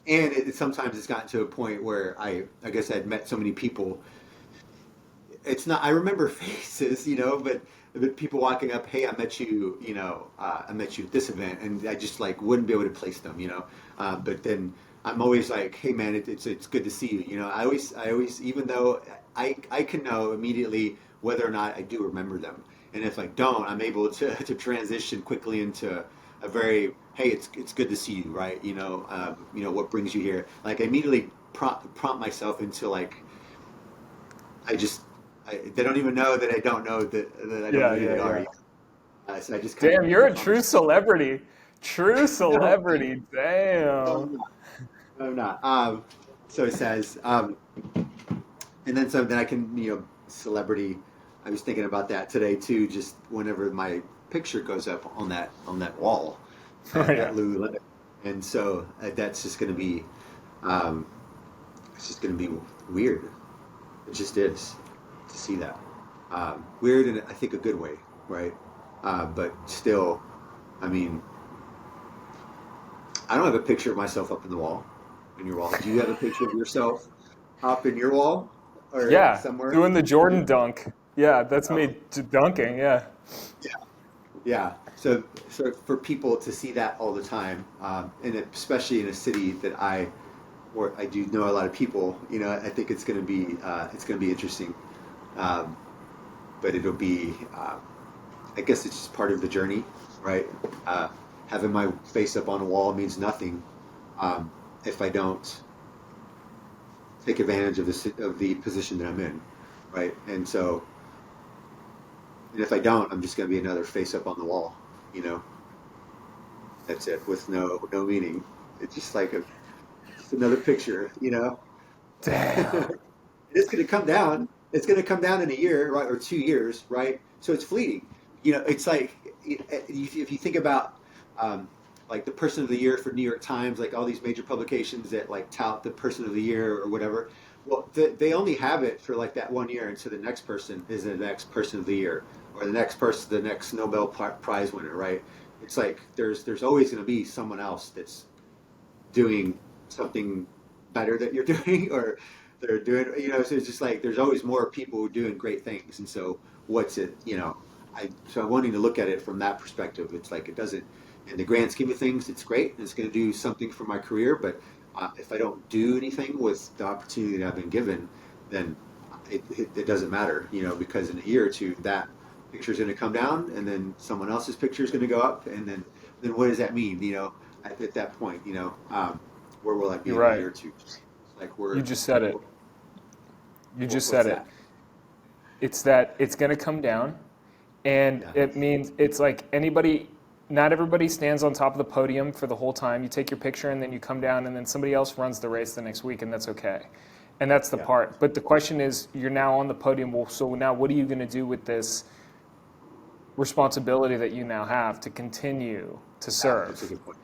and sometimes it's gotten to a point where I guess I'd met so many people. It's not. I remember faces, but people walking up, hey, I met you, I met you at this event, and I just like wouldn't be able to place them. But then I'm always like, hey, man, it's good to see you. I always, even though I can know immediately whether or not I do remember them, and if I don't, I'm able to transition quickly into a very, hey, it's good to see you, right? What brings you here? Like I immediately prompt myself into like I just they don't even know that I don't know that I don't Yeah, know who yeah, they are. yeah. So I just kind of Damn, move you're the a true conversation. celebrity. True No, celebrity. no, Damn. I'm not. No, I'm not. So it says, and then so then I can celebrity. I was thinking about that today too. Just whenever my picture goes up on that wall Oh, at yeah. Lululemon, and so that's just going to be um, it's just going to be weird. It just is to see that. Weird in I think a good way, right? But still, I mean, I don't have a picture of myself up in the wall, in your wall. Do you have a picture of yourself up in your wall or Yeah, somewhere? doing the Jordan dunk. Yeah, that's Oh, me dunking. Yeah. yeah, yeah. So for people to see that all the time, and especially in a city where I do know a lot of people, I think it's going to be interesting. Um, but it'll be I guess it's just part of the journey, right? Uh, Having my face up on a wall means nothing um, if I don't take advantage of the position that I'm in, right? And if I don't, I'm just going to be another face up on the wall, you know. That's it, with no meaning. It's just like just another picture. Damn. It's going to come down. It's going to come down in a year, right, or 2 years, right? So it's fleeting. It's like if you think about um, like the person of the year for New York Times, like all these major publications that like tout the person of the year or whatever. Well, they only have it for like that one year, and so the next person is the next person of the year, or the next Nobel Prize winner, right? It's like there's always going to be someone else that's doing something better that you're doing or they're doing so it's just like there's always more people who are doing great things, and so what's it I so I'm wanting to look at it from that perspective. It's like in the grand scheme of things, it's great. It's going to do something for my career. But if I don't do anything with the opportunity that I've been given, then it doesn't matter, because in a year or two, that picture is going to come down, and then someone else's picture is going to go up, and then what does that mean? At that point, where will I be You're in a right. year or two? Like You just said it. You just what's said it. that? It's that it's going to come down, and Yeah, it means it's like anybody. Not everybody stands on top of the podium for the whole time. You take your picture and then you come down, and then somebody else runs the race the next week, and that's okay. And that's the yeah, part. But the question is, you're now on the podium. Well, so now what are you going to do with this responsibility that you now have to continue to that's a serve? good point.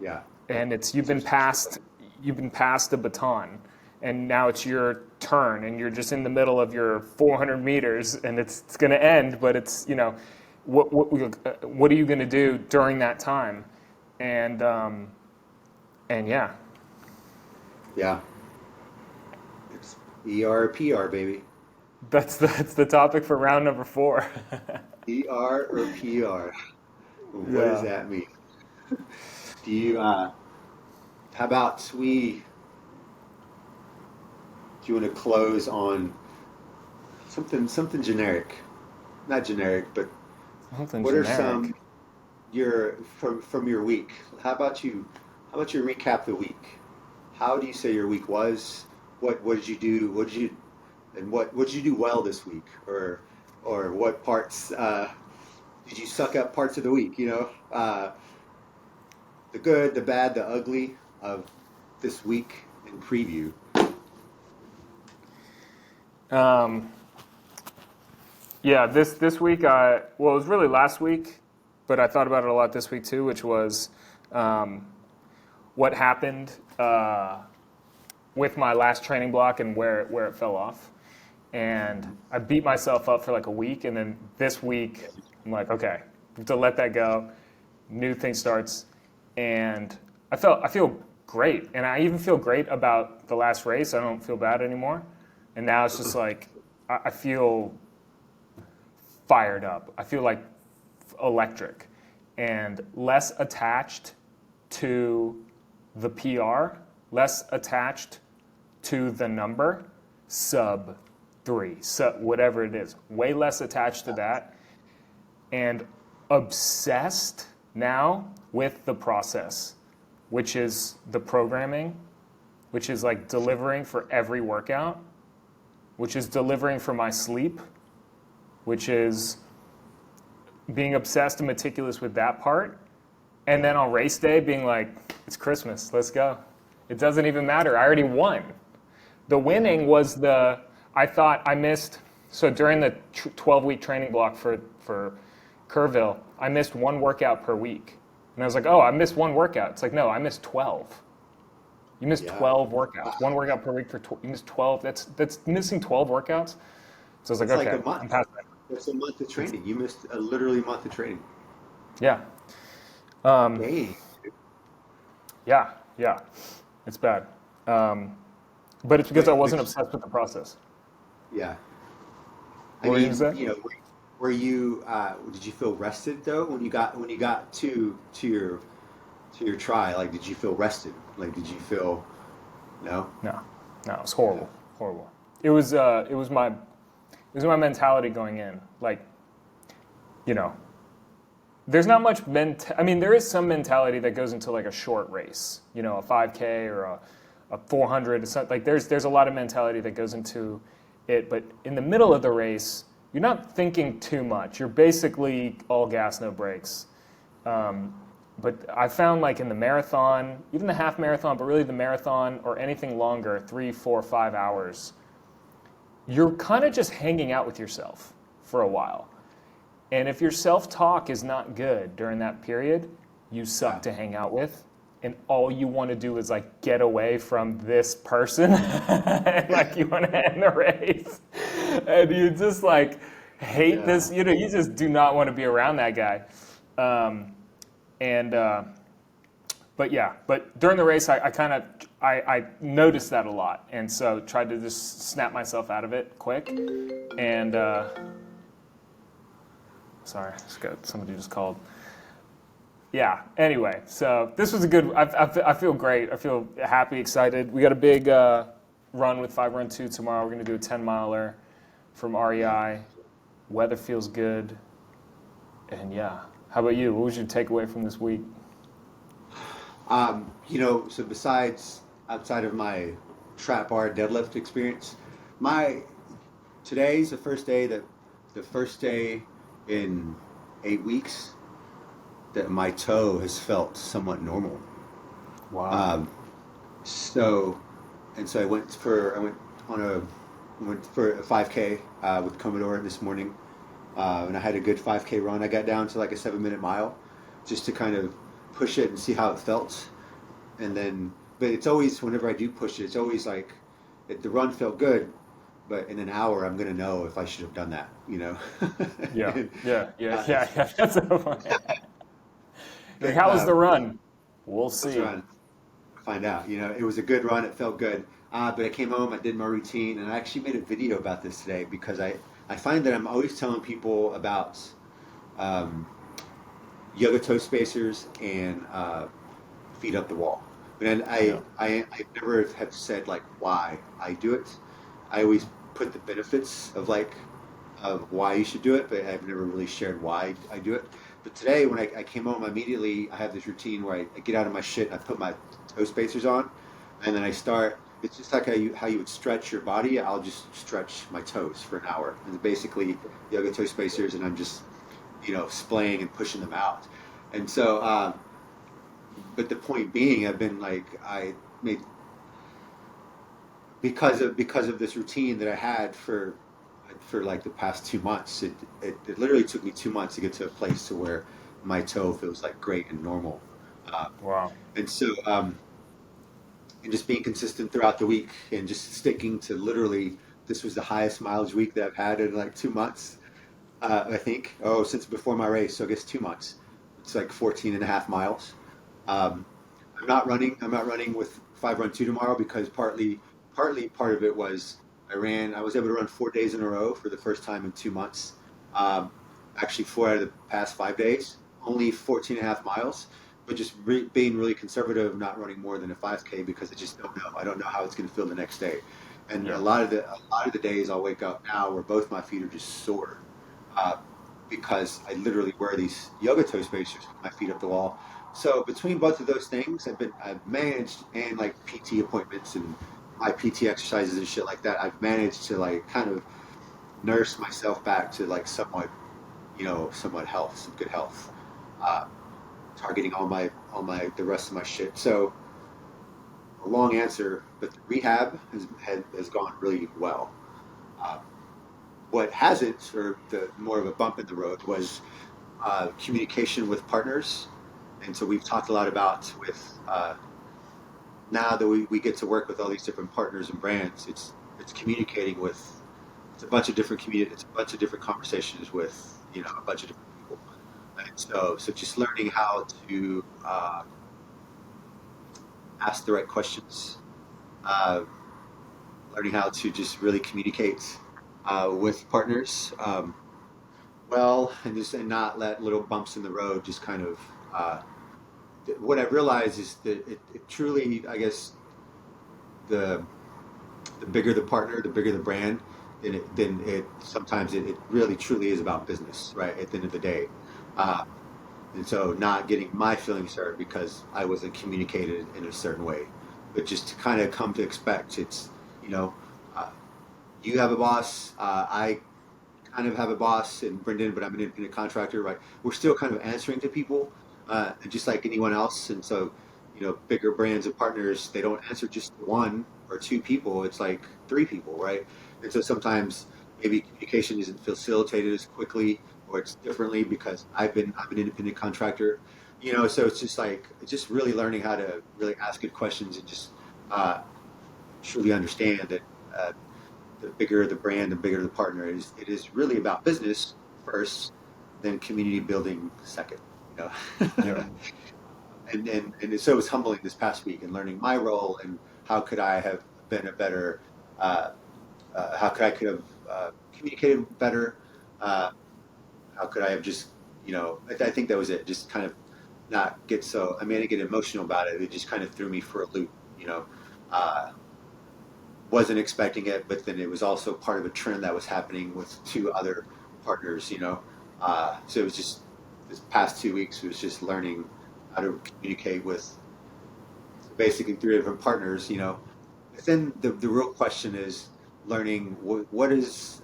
Yeah, And it's that's you've been passed the baton, and now it's your turn, and you're just in the middle of your 400 meters, and it's going to end, but it's what are you going to do during that time? And yeah, yeah. It's ER PR, baby. that's the topic for round number 4. ER or PR? What does Yeah. that mean? Do you? How about do you want to close on something generic? Not generic, but Something what are generic. some your from your week? How about you recap the week? How do you say your week was? What did you do? What did you do well this week? Or what parts did you suck up parts of the week? The good, the bad, the ugly of this week in preview. Um, yeah, this week, well, it was really last week, but I thought about it a lot this week too, which was um, what happened with my last training block and where it fell off. And I beat myself up for like a week, and then this week I'm like, okay, I have to let that go. New thing starts, and I feel great, and I even feel great about the last race. I don't feel bad anymore, and now it's just like I feel fired up. I feel like electric, and less attached to the PR, less attached to the number, sub 3, sub whatever it is, way less attached to that, and obsessed now with the process, which is the programming, which is like delivering for every workout, which is delivering for my sleep, which is being obsessed and meticulous with that part. And then on race day, being like, it's Christmas, let's go. It doesn't even matter. I already won. The winning was I thought I missed, so during the 12-week training block for Kerrville, I missed one workout per week. And I was like, oh, I missed one workout. It's like, no, I missed 12. You missed Yeah. 12 workouts. One workout per week you missed 12. That's missing 12 workouts. So I was like, It's like okay, a month. I'm past that. It's a month of training. You missed a literally month of training. Yeah. Um, Dang. yeah, yeah. It's bad. But it's because I But, wasn't but obsessed with the process. yeah. I What were you going mean, to say? were you did you feel rested though when you got to your try? Like, did you feel rested? Like, did you feel no? No, no, it was Yeah. horrible, horrible. It was my mentality going in. Like, you know, there's not much I mean, there is some mentality that goes into like a short race, a 5K or a 400 or something. Like, there's a lot of mentality that goes into it, but in the middle of the race, you're not thinking too much. You're basically all gas, no brakes. But I found like in the marathon, even the half marathon, but really the marathon or anything longer, 3, 4, 5 hours, you're kind of just hanging out with yourself for a while. And if your self-talk is not good during that period, you suck Yeah. to hang out with. And all you want to do is like get away from this person. And like you want to end the race. And you just like hate Yeah. this, you just do not want to be around that guy. Um, and but yeah, but during the race, I noticed that a lot, and so tried to just snap myself out of it quick. And sorry, somebody just called. yeah. Anyway, so this was a good. I feel great. I feel happy, excited. We got a big run with 5 Run 2 tomorrow. We're gonna do a 10 miler from Yeah. REI. Weather feels good, and yeah. How about you? What was your takeaway from this week? So besides outside of my trap bar deadlift experience, my today's the first day in 8 weeks that my toe has felt somewhat normal. Wow. Um, so and so I went for a 5K with Commodore this morning, and I had a good 5K run. I got down to like a 7 minute mile, just to kind of push it and see how it felt. And then, but it's always whenever I do push it, it's always like the run felt good, but in an hour I'm gonna know if I should have done that, you know. Yeah. and, Yeah. Yeah. uh, Yeah. Yeah. That's so funny. Like, and how was the run? We'll let's see. run, find out. You know, it was a good run. It felt good. But I came home, I did my routine, and I actually made a video about this today because I find that I'm always telling people about um, yoga toe spacers and feet up the wall. But Yeah. I never have said like why I do it. I always put the benefits of of why you should do it, but I've never really shared why I do it. But today, when I came home, immediately I have this routine where I get out of my shit and I put my toe spacers on, and then I start. It's just like how you would stretch your body. I'll just stretch my toes for an hour. And basically yoga toe spacers, and I'm just splaying and pushing them out. And so, but the point being, I've been like I made because of this routine that I had for like the past 2 months. It literally took me 2 months to get to a place to where my toe feels like great and normal. Uh, Wow. and so, and just being consistent throughout the week and just sticking to literally, this was the highest mileage week that I've had in like 2 months. I think, since before my race. So I guess 2 months. It's like 14 and a half miles. Um, I'm not running with 5 Run 2 tomorrow because partly part of it was I was able to run 4 days in a row for the first time in 2 months. Um, Actually, 4 out of the past 5 days, only 14 and a half miles, but just being really conservative, not running more than a 5K because I just don't know. I don't know how it's going to feel the next day. And Yeah. a lot of the days I'll wake up now where both my feet are just sore, uh, because I literally wear these yoga toe spacers with my feet up the wall. So between both of those things, I've managed, and like PT appointments and my PT exercises and shit like that. I've managed to like kind of nurse myself back to like somewhat health, some good health, uh, targeting all my the rest of my shit. So a long answer, but the rehab has gone really well. Uh, what hasn't, or the more of a bump in the road, was communication with partners. And so we've talked a lot about with now that we get to work with all these different partners and brands. It's communicating with it's a bunch of different conversations with a bunch of different people. And so just learning how to ask the right questions, uh, learning how to just really communicate with partners, and not let little bumps in the road just kind of. What I've realized is that it truly, I guess, the the bigger the partner, the bigger the brand, then it sometimes it really truly is about business, right? At the end of the day, uh, and so not getting my feelings hurt because I wasn't communicated in a certain way, but just to kind of come to expect you know, uh, you have a boss, I kind of have a boss in Brendan, but I'm an independent contractor, right? We're still kind of answering to people, just like anyone else. And so, bigger brands and partners, they don't answer just to one or two people. It's like three people, right? And so sometimes maybe communication isn't facilitated as quickly or it's differently because I'm an independent contractor, so it's just really learning how to really ask good questions and just uh, truly understand that uh, the bigger the brand, the bigger the partner is. It is really about business first, then community building second. You Yeah. know, and so it was humbling this past week and learning my role and how could I have been a better, uh, how could have communicated better, uh, how could I have just, I think that was it. Just kind of not get so, I may get emotional about it. It just kind of threw me for a loop, you know. Uh, wasn't expecting it, but then it was also part of a trend that was happening with two other partners, you know. So it was just this past 2 weeks was just learning how to communicate with basically three different partners, you know. But then the real question is learning what is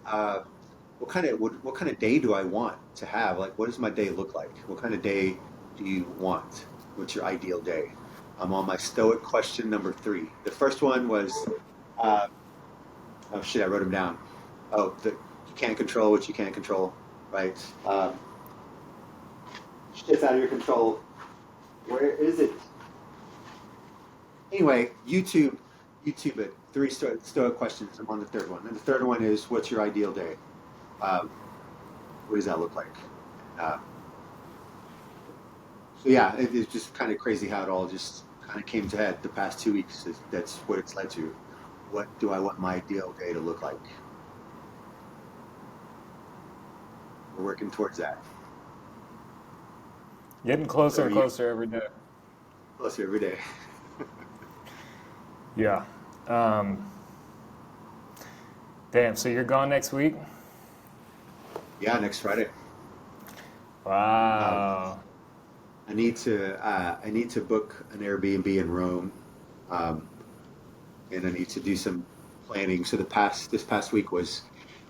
what kind of day do I want to have? Like, what does my day look like? What kind of day do you want? What's your ideal day? I'm on my stoic question number 3. The first one was, uh, oh shit, I wrote them down. Oh, you can't control what you can't control, right? Shit's out of your control. Where is it? Anyway, YouTube it. Three stoic questions. I'm on the third one. And the third one is, what's your ideal day? Um, what does that look like? Uh, so yeah, it's just kind of crazy how it all just kind of came to head the past 2 weeks. That's what it's led to. What do I want my ideal day to look like? We're working towards that. Getting So closer are and you closer every day. closer every day? Yeah. Um, Damn. So you're gone next week? Yeah, next Friday. Um, Wow. I need to book an Airbnb in Rome, um, and I need to do some planning. So this past week was,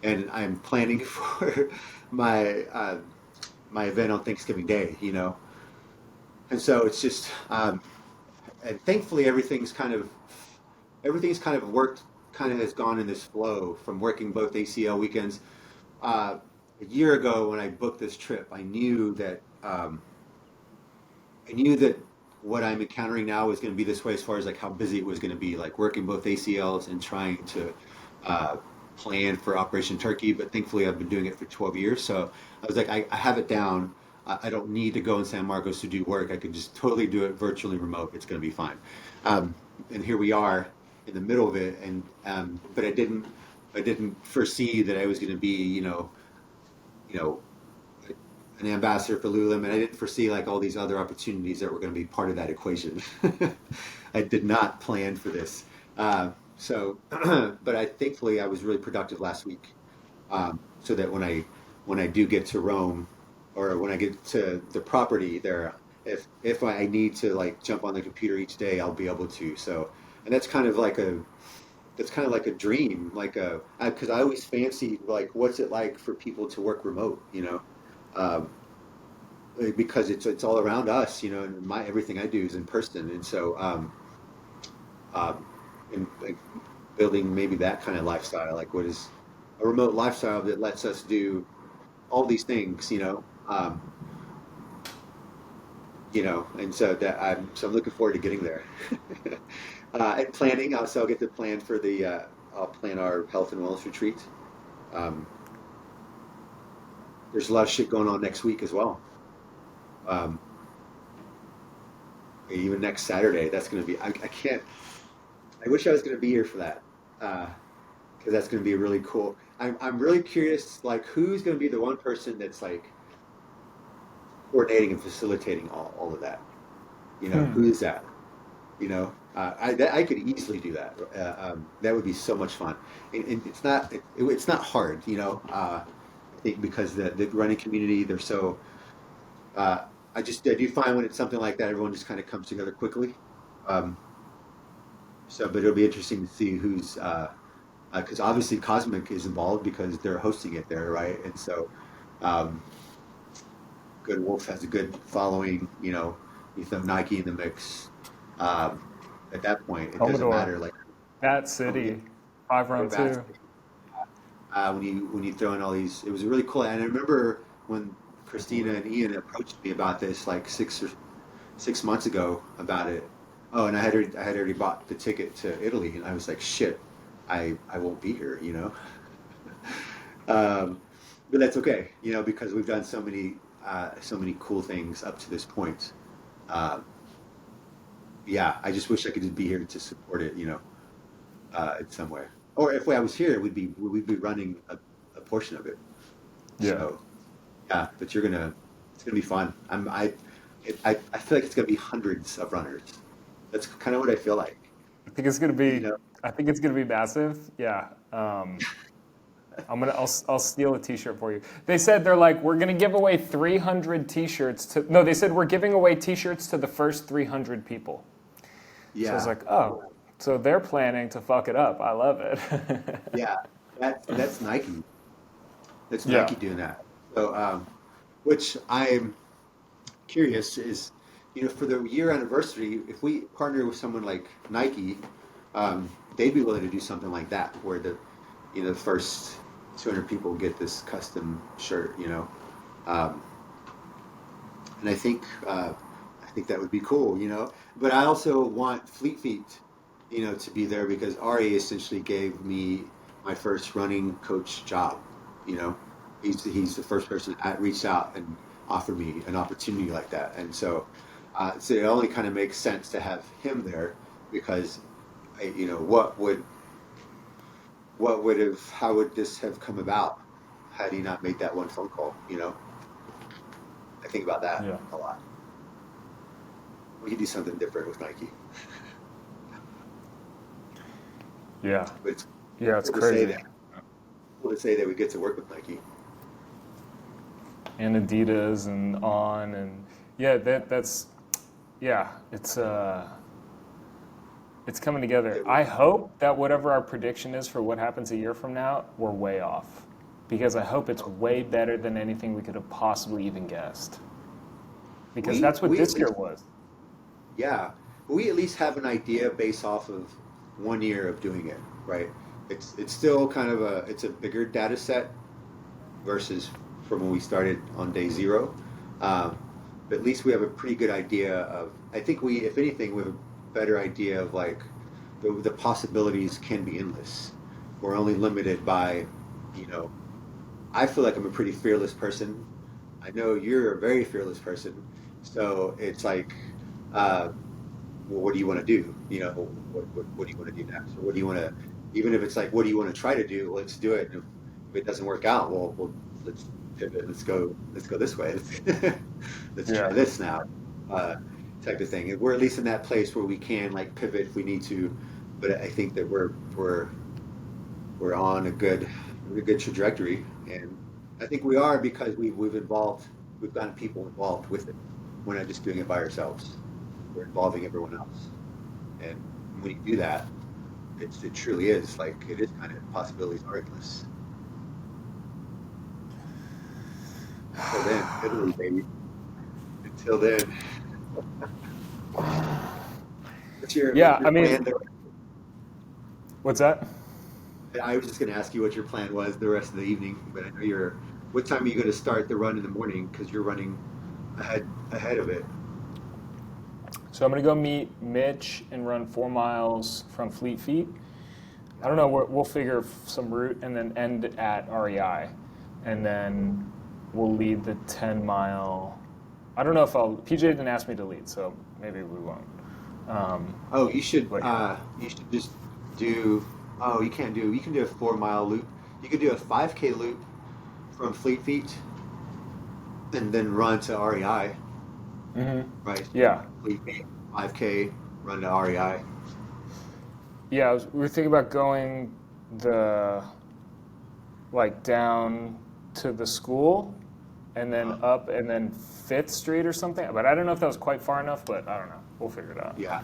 and I'm planning for my my event on Thanksgiving Day. You know, and so it's just and thankfully everything's kind of worked, kind of has gone in this flow from working both ACL weekends. A year ago when I booked this trip, I knew that what I'm encountering now was going to be this way as far as like how busy it was going to be, like working both ACLs and trying to uh, plan for Operation Turkey. But thankfully, I've been doing it for 12 years, so I was like, I have it down. I don't need to go in San Marcos to do work. I could just totally do it virtually remote. It's going to be fine. Um, and here we are in the middle of it, and but I didn't foresee that I was going to be, you know, an ambassador for lululemon. I didn't foresee like all these other opportunities that were going to be part of that equation. I did not plan for this. But I thankfully I was really productive last week, so that when I do get to Rome, or when I get to the property there, if I need to like jump on the computer each day, I'll be able to. So, and that's kind of like a dream, like a because I always fancied like what's it like for people to work remote, you know. Um, because it's all around us, you know, and my everything I do is in person, and so um, and like building maybe that kind of lifestyle, like what is a remote lifestyle that lets us do all these things, and I'm looking forward to getting there. And planning, so I'll get to plan for I'll plan our health and wellness retreat. Um, there's a lot of shit going on next week as well. Um, Even next Saturday, that's going to be. I can't. I wish I was going to be here for that, because that's going to be really cool. I'm really curious, like who's going to be the one person that's like coordinating and facilitating all of that. You know, who is that? You know, I could easily do that. That would be so much fun, and it's not hard. You know, I think because the running community, they're so. Uh, I do find when it's something like that, everyone just kind of comes together quickly. Um, but it'll be interesting to see who's because obviously Cosmic is involved because they're hosting it there, right? And so, um, Good Wolf has a good following. You know, you throw Nike in the mix. Um, at that point, it doesn't Commodore. matter. Like, That oh yeah, city. Five or run two. basketball. When you throw in all these, it was really cool. And I remember when Christina and Ian approached me about this like 6 months ago about it. Oh, and I had already bought the ticket to Italy, and I was like, shit, I won't be here, you know. Um, but that's okay, you know, because we've done so many cool things up to this point. Uh, yeah, I just wish I could just be here to support it, you know, in some way. Or if I was here, we'd be running a portion of it. Yeah. So yeah, but it's gonna be fun. I feel like it's going to be hundreds of runners. That's kind of what I feel like. I think it's gonna You be. know, I think it's gonna be massive. Yeah. I'll steal a T-shirt for you. They said they're like we're gonna give away 300 T-shirts to. No, they said we're giving away T-shirts to the first 300 people. So I was yeah, like, oh, so they're planning to fuck it up. I love it. yeah. That's Nike. That's Yeah. Nike doing that. So, which I'm curious is, for the year anniversary, if we partner with someone like Nike, they'd be willing to do something like that, where the first 200 people get this custom shirt, um, and I think that would be cool. But I also want Fleet Feet, to be there because Ari essentially gave me my first running coach job. You know, he's the first person that reached out and offered me an opportunity like that, and so it only kind of makes sense to have him there because, what would have how would this have come about had he not made that one phone call? I think about that Yeah. a lot. We could do something different with Nike, Yeah. but it's Yeah. It's cool to say crazy. that. Cool to say that we get to work with Nike. And Adidas and On and yeah, that's yeah. It's coming together. Yeah, I hope that whatever our prediction is for what happens a year from now, we're way off. Because I hope it's way better than anything we could have possibly even guessed. Because we that's what we at this year least was. yeah we at least have an idea based off of one year of doing it, right? It's still kind of it's a bigger data set versus from when we started on day zero. Um, but at least we have a pretty good idea of. I think if anything, we have a better idea of like the possibilities can be endless. We're only limited by, you know. I feel like I'm a pretty fearless person. I know you're a very fearless person, so it's like, uh, well, what do you want to do? What do you want to do next? Or what do you want to, even if it's like, what do you want to try to do? Let's do it. And if it doesn't work out, well, let's pivot. Let's go this way. Let's try Yeah. this now, uh, type of thing. And we're at least in that place where we can like pivot if we need to. But I think that we're on a good trajectory, and I think we are because we've gotten people involved with it. We're not just doing it by ourselves. We're involving everyone else. And when you do that, it truly is like it is kind of possibilities are endless. Until then, Italy, baby. Until then, what's Yeah, your I mean, plan? what's that? I was just going to ask you what your plan was the rest of the evening, but I know you're. What time are you going to start the run in the morning? Because you're running ahead of it. So I'm gonna go meet Mitch and run 4 miles from Fleet Feet. I don't know. We'll figure some route and then end at REI, and then we'll lead the 10 mile. I don't know if I'll. PJ didn't ask me to lead, so maybe we won't. Um, Oh, you should but just do. Oh, you can't do. You can do a 4 mile loop. You could do a 5K loop from Fleet Feet and then run to REI. yeah. Right? Yeah, Fleet Feet, 5K, run to REI. yeah. We were thinking about going the like down to the school and then Uh, up and then Fifth Street or something. But I don't know if that was quite far enough. But I don't know. We'll figure it out. yeah.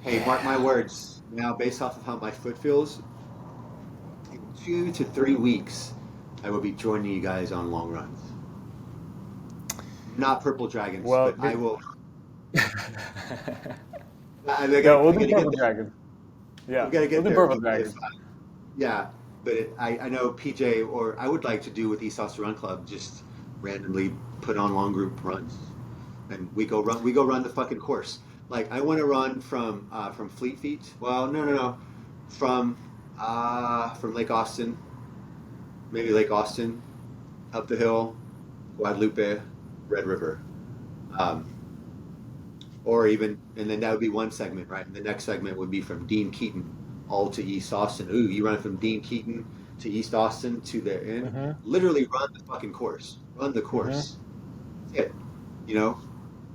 Hey, mark my words. Now, based off of how my foot feels, in 2 to 3 weeks, I will be joining you guys on long runs. Not purple dragons, Well, but I will. I no, we'll I do gotta get Purple there. Dragons. We Yeah, gotta we'll get do there Purple because Dragons. yeah, but I know PJ or I would like to do with East Austin Run Club just randomly put on long group runs and we go run the fucking course. Like I want to run from Fleet Feet. Well, no, from Lake Austin, maybe Lake Austin, up the hill, Guadalupe, Red River, um, or even and then that would be one segment, right? And the next segment would be from Dean Keaton all to East Austin. Ooh, you run from Dean Keaton to East Austin to the end. Mm-hmm. Literally run the fucking course. Run the Mm-hmm. course. That's it. You know,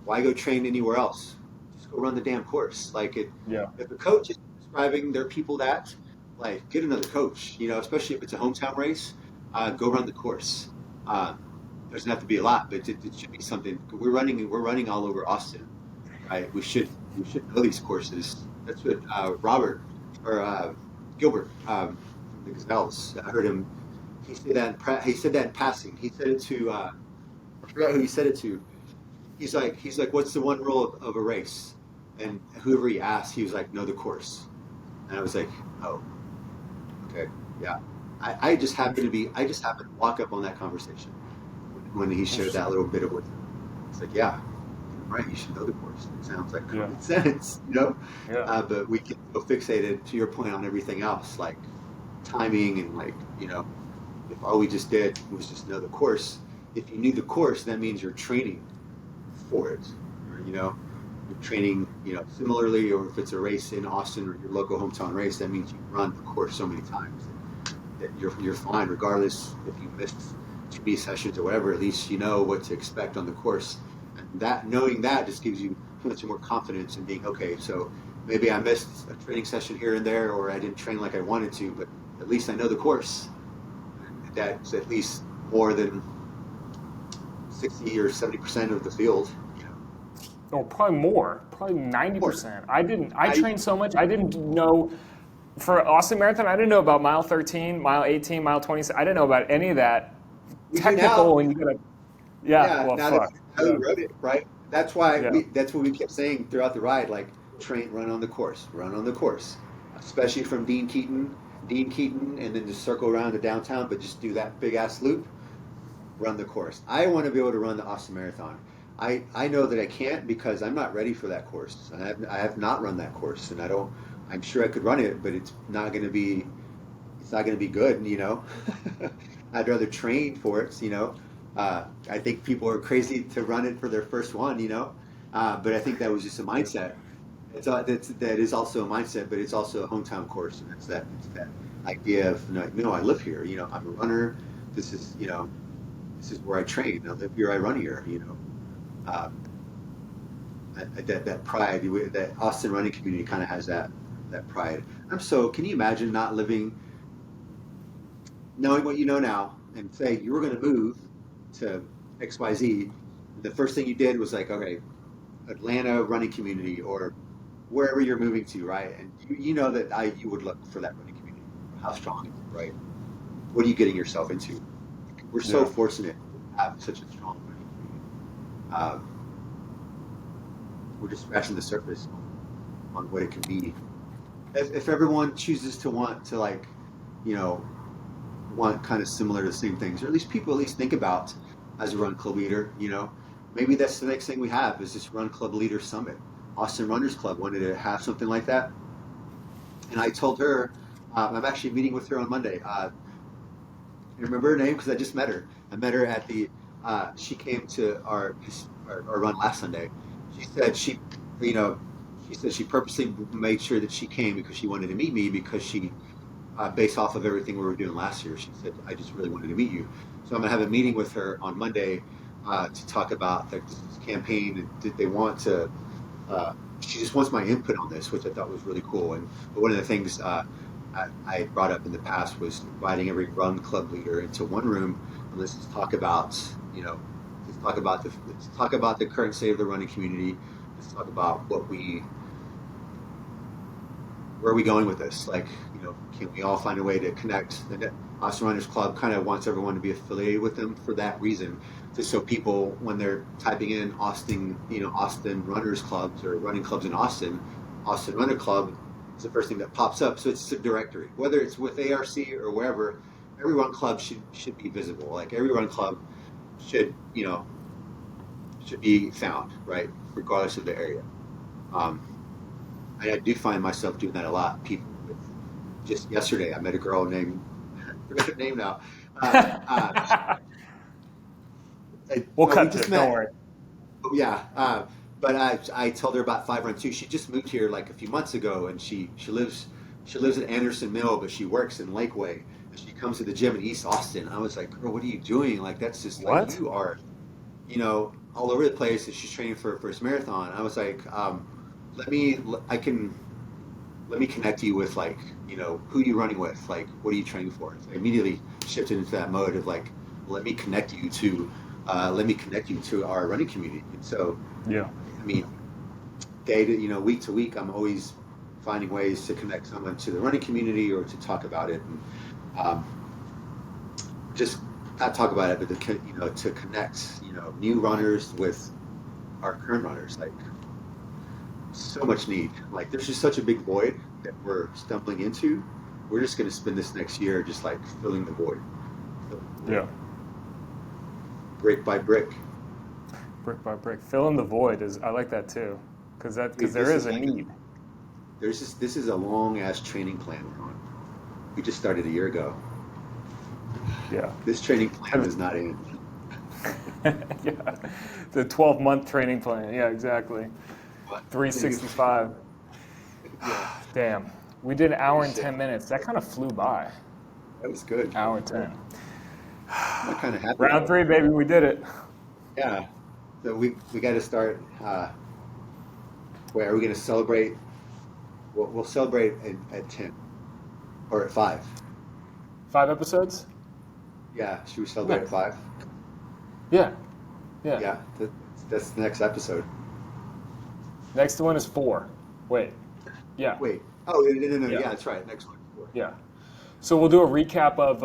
why go train anywhere else? Just go run the damn course. Like it, Yeah. if a coach is describing their people that, like, get another coach. You know, especially if it's a hometown race, go run the course. Uh, doesn't have to be a lot, but it should be something. We're running all over Austin, right? We should know these courses. That's what Robert or Gilbert from the Gazelles. I heard him. He said that in passing. He said it to I forgot who he said it to. He's like, what's the one rule of a race? And whoever he asked, he was like, know the course. And I was like, oh, okay, yeah. I just happened to walk up on that conversation when he shared that little bit of wisdom. It's like, yeah, right. You should know the course. It sounds like Yeah. common sense, you know. Yeah. But we get so fixated, to your point, on everything else, like timing and like, if all we just did was just know the course. If you knew the course, that means you're training for it. Or, you're training, similarly, or if it's a race in Austin or your local hometown race, that means you run the course so many times that you're fine, regardless if you missed 2B sessions or whatever. At least you know what to expect on the course, and that knowing that just gives you so much more confidence in being okay. So maybe I missed a training session here and there, or I didn't train like I wanted to, but at least I know the course. And that's at least more than 60 or 70% of the field. Or probably more, probably More. 90%. I I trained so much, I didn't know, for Austin Marathon, I didn't know about mile 13, mile 18, mile 20. I didn't know about any of that we do now. technical, and you gotta, yeah, Yeah, well, now that fuck. now that Yeah, we wrote it, right? That's why yeah, that's what we kept saying throughout the ride, like run on the course, run on the course, especially from Dean Keaton, and then just circle around to downtown, but just do that big ass loop, run the course. I want to be able to run the Austin Marathon. I know that I can't because I'm not ready for that course. I have not run that course, and I don't. I'm sure I could run it, but it's not going to be good, I'd rather train for it, I think people are crazy to run it for their first one, but I think that was just a mindset. That is also a mindset, but it's also a hometown course, and it's that idea of, I live here, I'm a runner. This is, this is where I train. I live here, I run here, um, that pride, that Austin running community kind of has that pride. Can you imagine not living, knowing what you know now, and say you were going to move to XYZ, the first thing you did was like, okay, Atlanta running community or wherever you're moving to, right? And you know that you would look for that running community. How strong is it, right? What are you getting yourself into? We're so yeah. fortunate to have such a strong running community. We're just scratching the surface on what it can be. If everyone chooses to want to, like, you know, want kind of similar to the same things, or at least people at least think about as a run club leader, maybe that's the next thing we have is this run club leader summit. Austin Runners Club wanted to have something like that, and I told her I'm actually meeting with her on Monday. I remember her name because I just met her. I met her at the. She came to our run last Sunday. She said you know, she said she purposely made sure that she came because she wanted to meet me because based off of everything we were doing last year, she said, I just really wanted to meet you. So I'm going to have a meeting with her on Monday to talk about this campaign. And did they want to, she just wants my input on this, which I thought was really cool. But one of the things I brought up in the past was inviting every run club leader into one room and let's just talk about, let's talk about the current state of the running community. Let's talk about where are we going with this? Like, can we all find a way to connect? The Austin Runners Club kind of wants everyone to be affiliated with them for that reason, just so people, when they're typing in Austin, Austin Runners Clubs or running clubs in Austin, Austin Runner Club is the first thing that pops up. So it's a directory, whether it's with ARC or wherever. Every run club should be visible. Like every run club should be found, right, regardless of the area. I do find myself doing that a lot. People, just yesterday, I met a girl named, I forgot her name now. We'll We cut just this. Don't met. worry. Yeah, but I told her about 5 Run 2. She just moved here like a few months ago, and she lives at Anderson Mill, but she works in Lakeway, and she comes to the gym in East Austin. I was like, girl, what are you doing? Like that's just like What? you are, you know. all over the place, and she's training for her first marathon. I was like, let me, I can, let me connect you with like, who are you running with? Like, what are you training for? So I immediately shifted into that mode of like, let me connect you to, our running community. And so, Yeah. I mean, week to week, I'm always finding ways to connect someone to the running community or to talk about it, and just not talk about it, but to connect, new runners with our current runners. Like, so much need. Like, there's just such a big void that we're stumbling into. We're just going to spend this next year just like filling the void, Yeah. brick by brick. Brick by brick. Filling the void is, I like that too. Because Dude, there is a need. This is a long ass training plan we're on. We just started a year ago. Yeah. This training plan is not in. Yeah. The 12-month training plan. Yeah, exactly. But 365. yeah, Damn. We did an hour and shit. 10 minutes. That kind of flew by. That was good. Hour and 10. I'm kind of happy. Round 3, baby. We did it. Yeah. So we got to start. Where are we going to celebrate? We'll celebrate at 10 or at 5. 5 episodes? Yeah. Should we celebrate at 5? Yeah. Yeah. Yeah. That's the next episode. Next one is 4. Wait. Yeah. Wait. Oh, no. Yeah. Yeah, that's right. Next one. 4. Yeah. So we'll do a recap of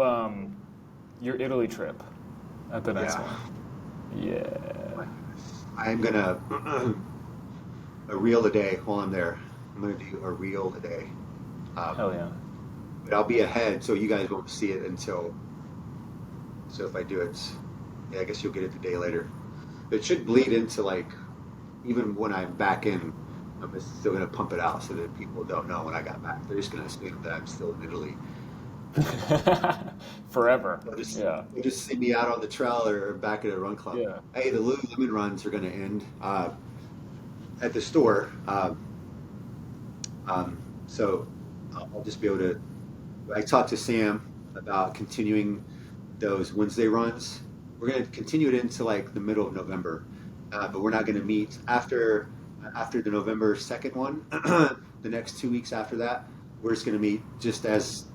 your Italy trip at the next one. Yeah. I'm going to a reel a day while I'm there. I'm going to do a reel a day. Hell yeah. But I'll be ahead, so you guys won't see it until. So if I do it, yeah, I guess you'll get it the day later. It should bleed into like, even when I'm back in, I'm still going to pump it out so that people don't know when I got back. They're just going to assume that I'm still in Italy. Forever. They'll just see me out on the trail or back at a run club. Yeah. Hey, the Lululemon runs are going to end at the store. So I'll just be able to. I talked to Sam about continuing those Wednesday runs. We're going to continue it into like the middle of November, but we're not going to meet after the November 2nd one. The next 2 weeks after that, we're just going to meet just as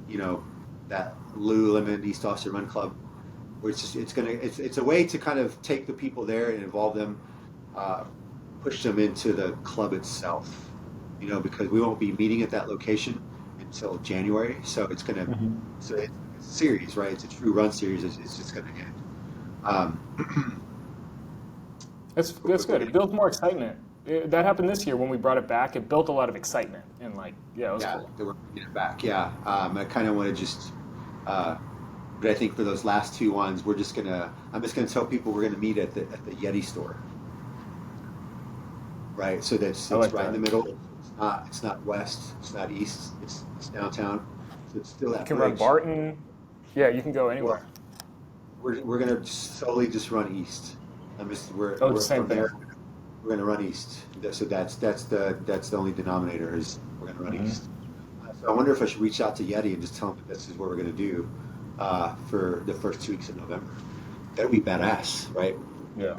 that Lululemon East Austin Run Club. Where it's a way to kind of take the people there and involve them, push them into the club itself. Because we won't be meeting at that location until January, so it's gonna. Mhm. So it's a series, right? It's a true run series. It's just gonna end. That's good. It builds more excitement. That happened this year when we brought it back. It built a lot of excitement and it was cool. That we're bringing it back. Yeah, I kind of want to just. But I think for those last 2 ones, I'm just gonna tell people we're gonna meet at the Yeti store. Right, so that's right in the middle. It's not west. It's not east. It's downtown. So it's still that. You can run Barton. Yeah, you can go anywhere. We're gonna solely just run east. We're the same from thing. there. We're gonna run east. So that's the only denominator is we're gonna run east. So I wonder if I should reach out to Yeti and just tell them that this is what we're gonna do for the first 2 weeks in November. That'd be badass, right? Yeah.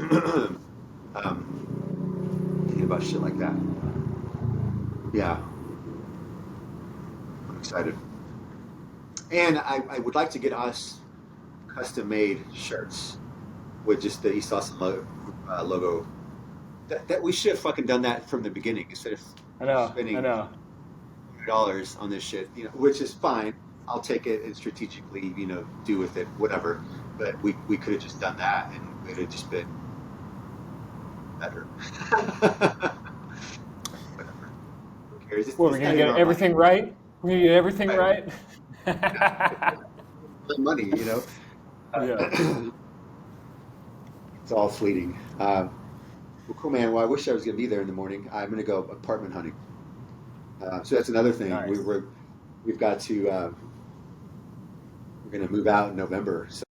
Thinking about shit like that. Yeah. I'm excited. And I would like to get us custom-made shirts with just the East Austin logo. That we should have fucking done that from the beginning instead of spending $100 on this shit, which is fine. I'll take it and strategically, do with it whatever. But we could have just done that, and it would have just been better. Whatever. Who cares? Well, we're gonna get everything right. We're gonna get everything right. Money, Yeah. It's all fleeting. Well, cool, man. Well, I wish I was going to be there in the morning. I'm going to go apartment hunting. So that's another thing. Nice. We've got to. We're going to move out in November, so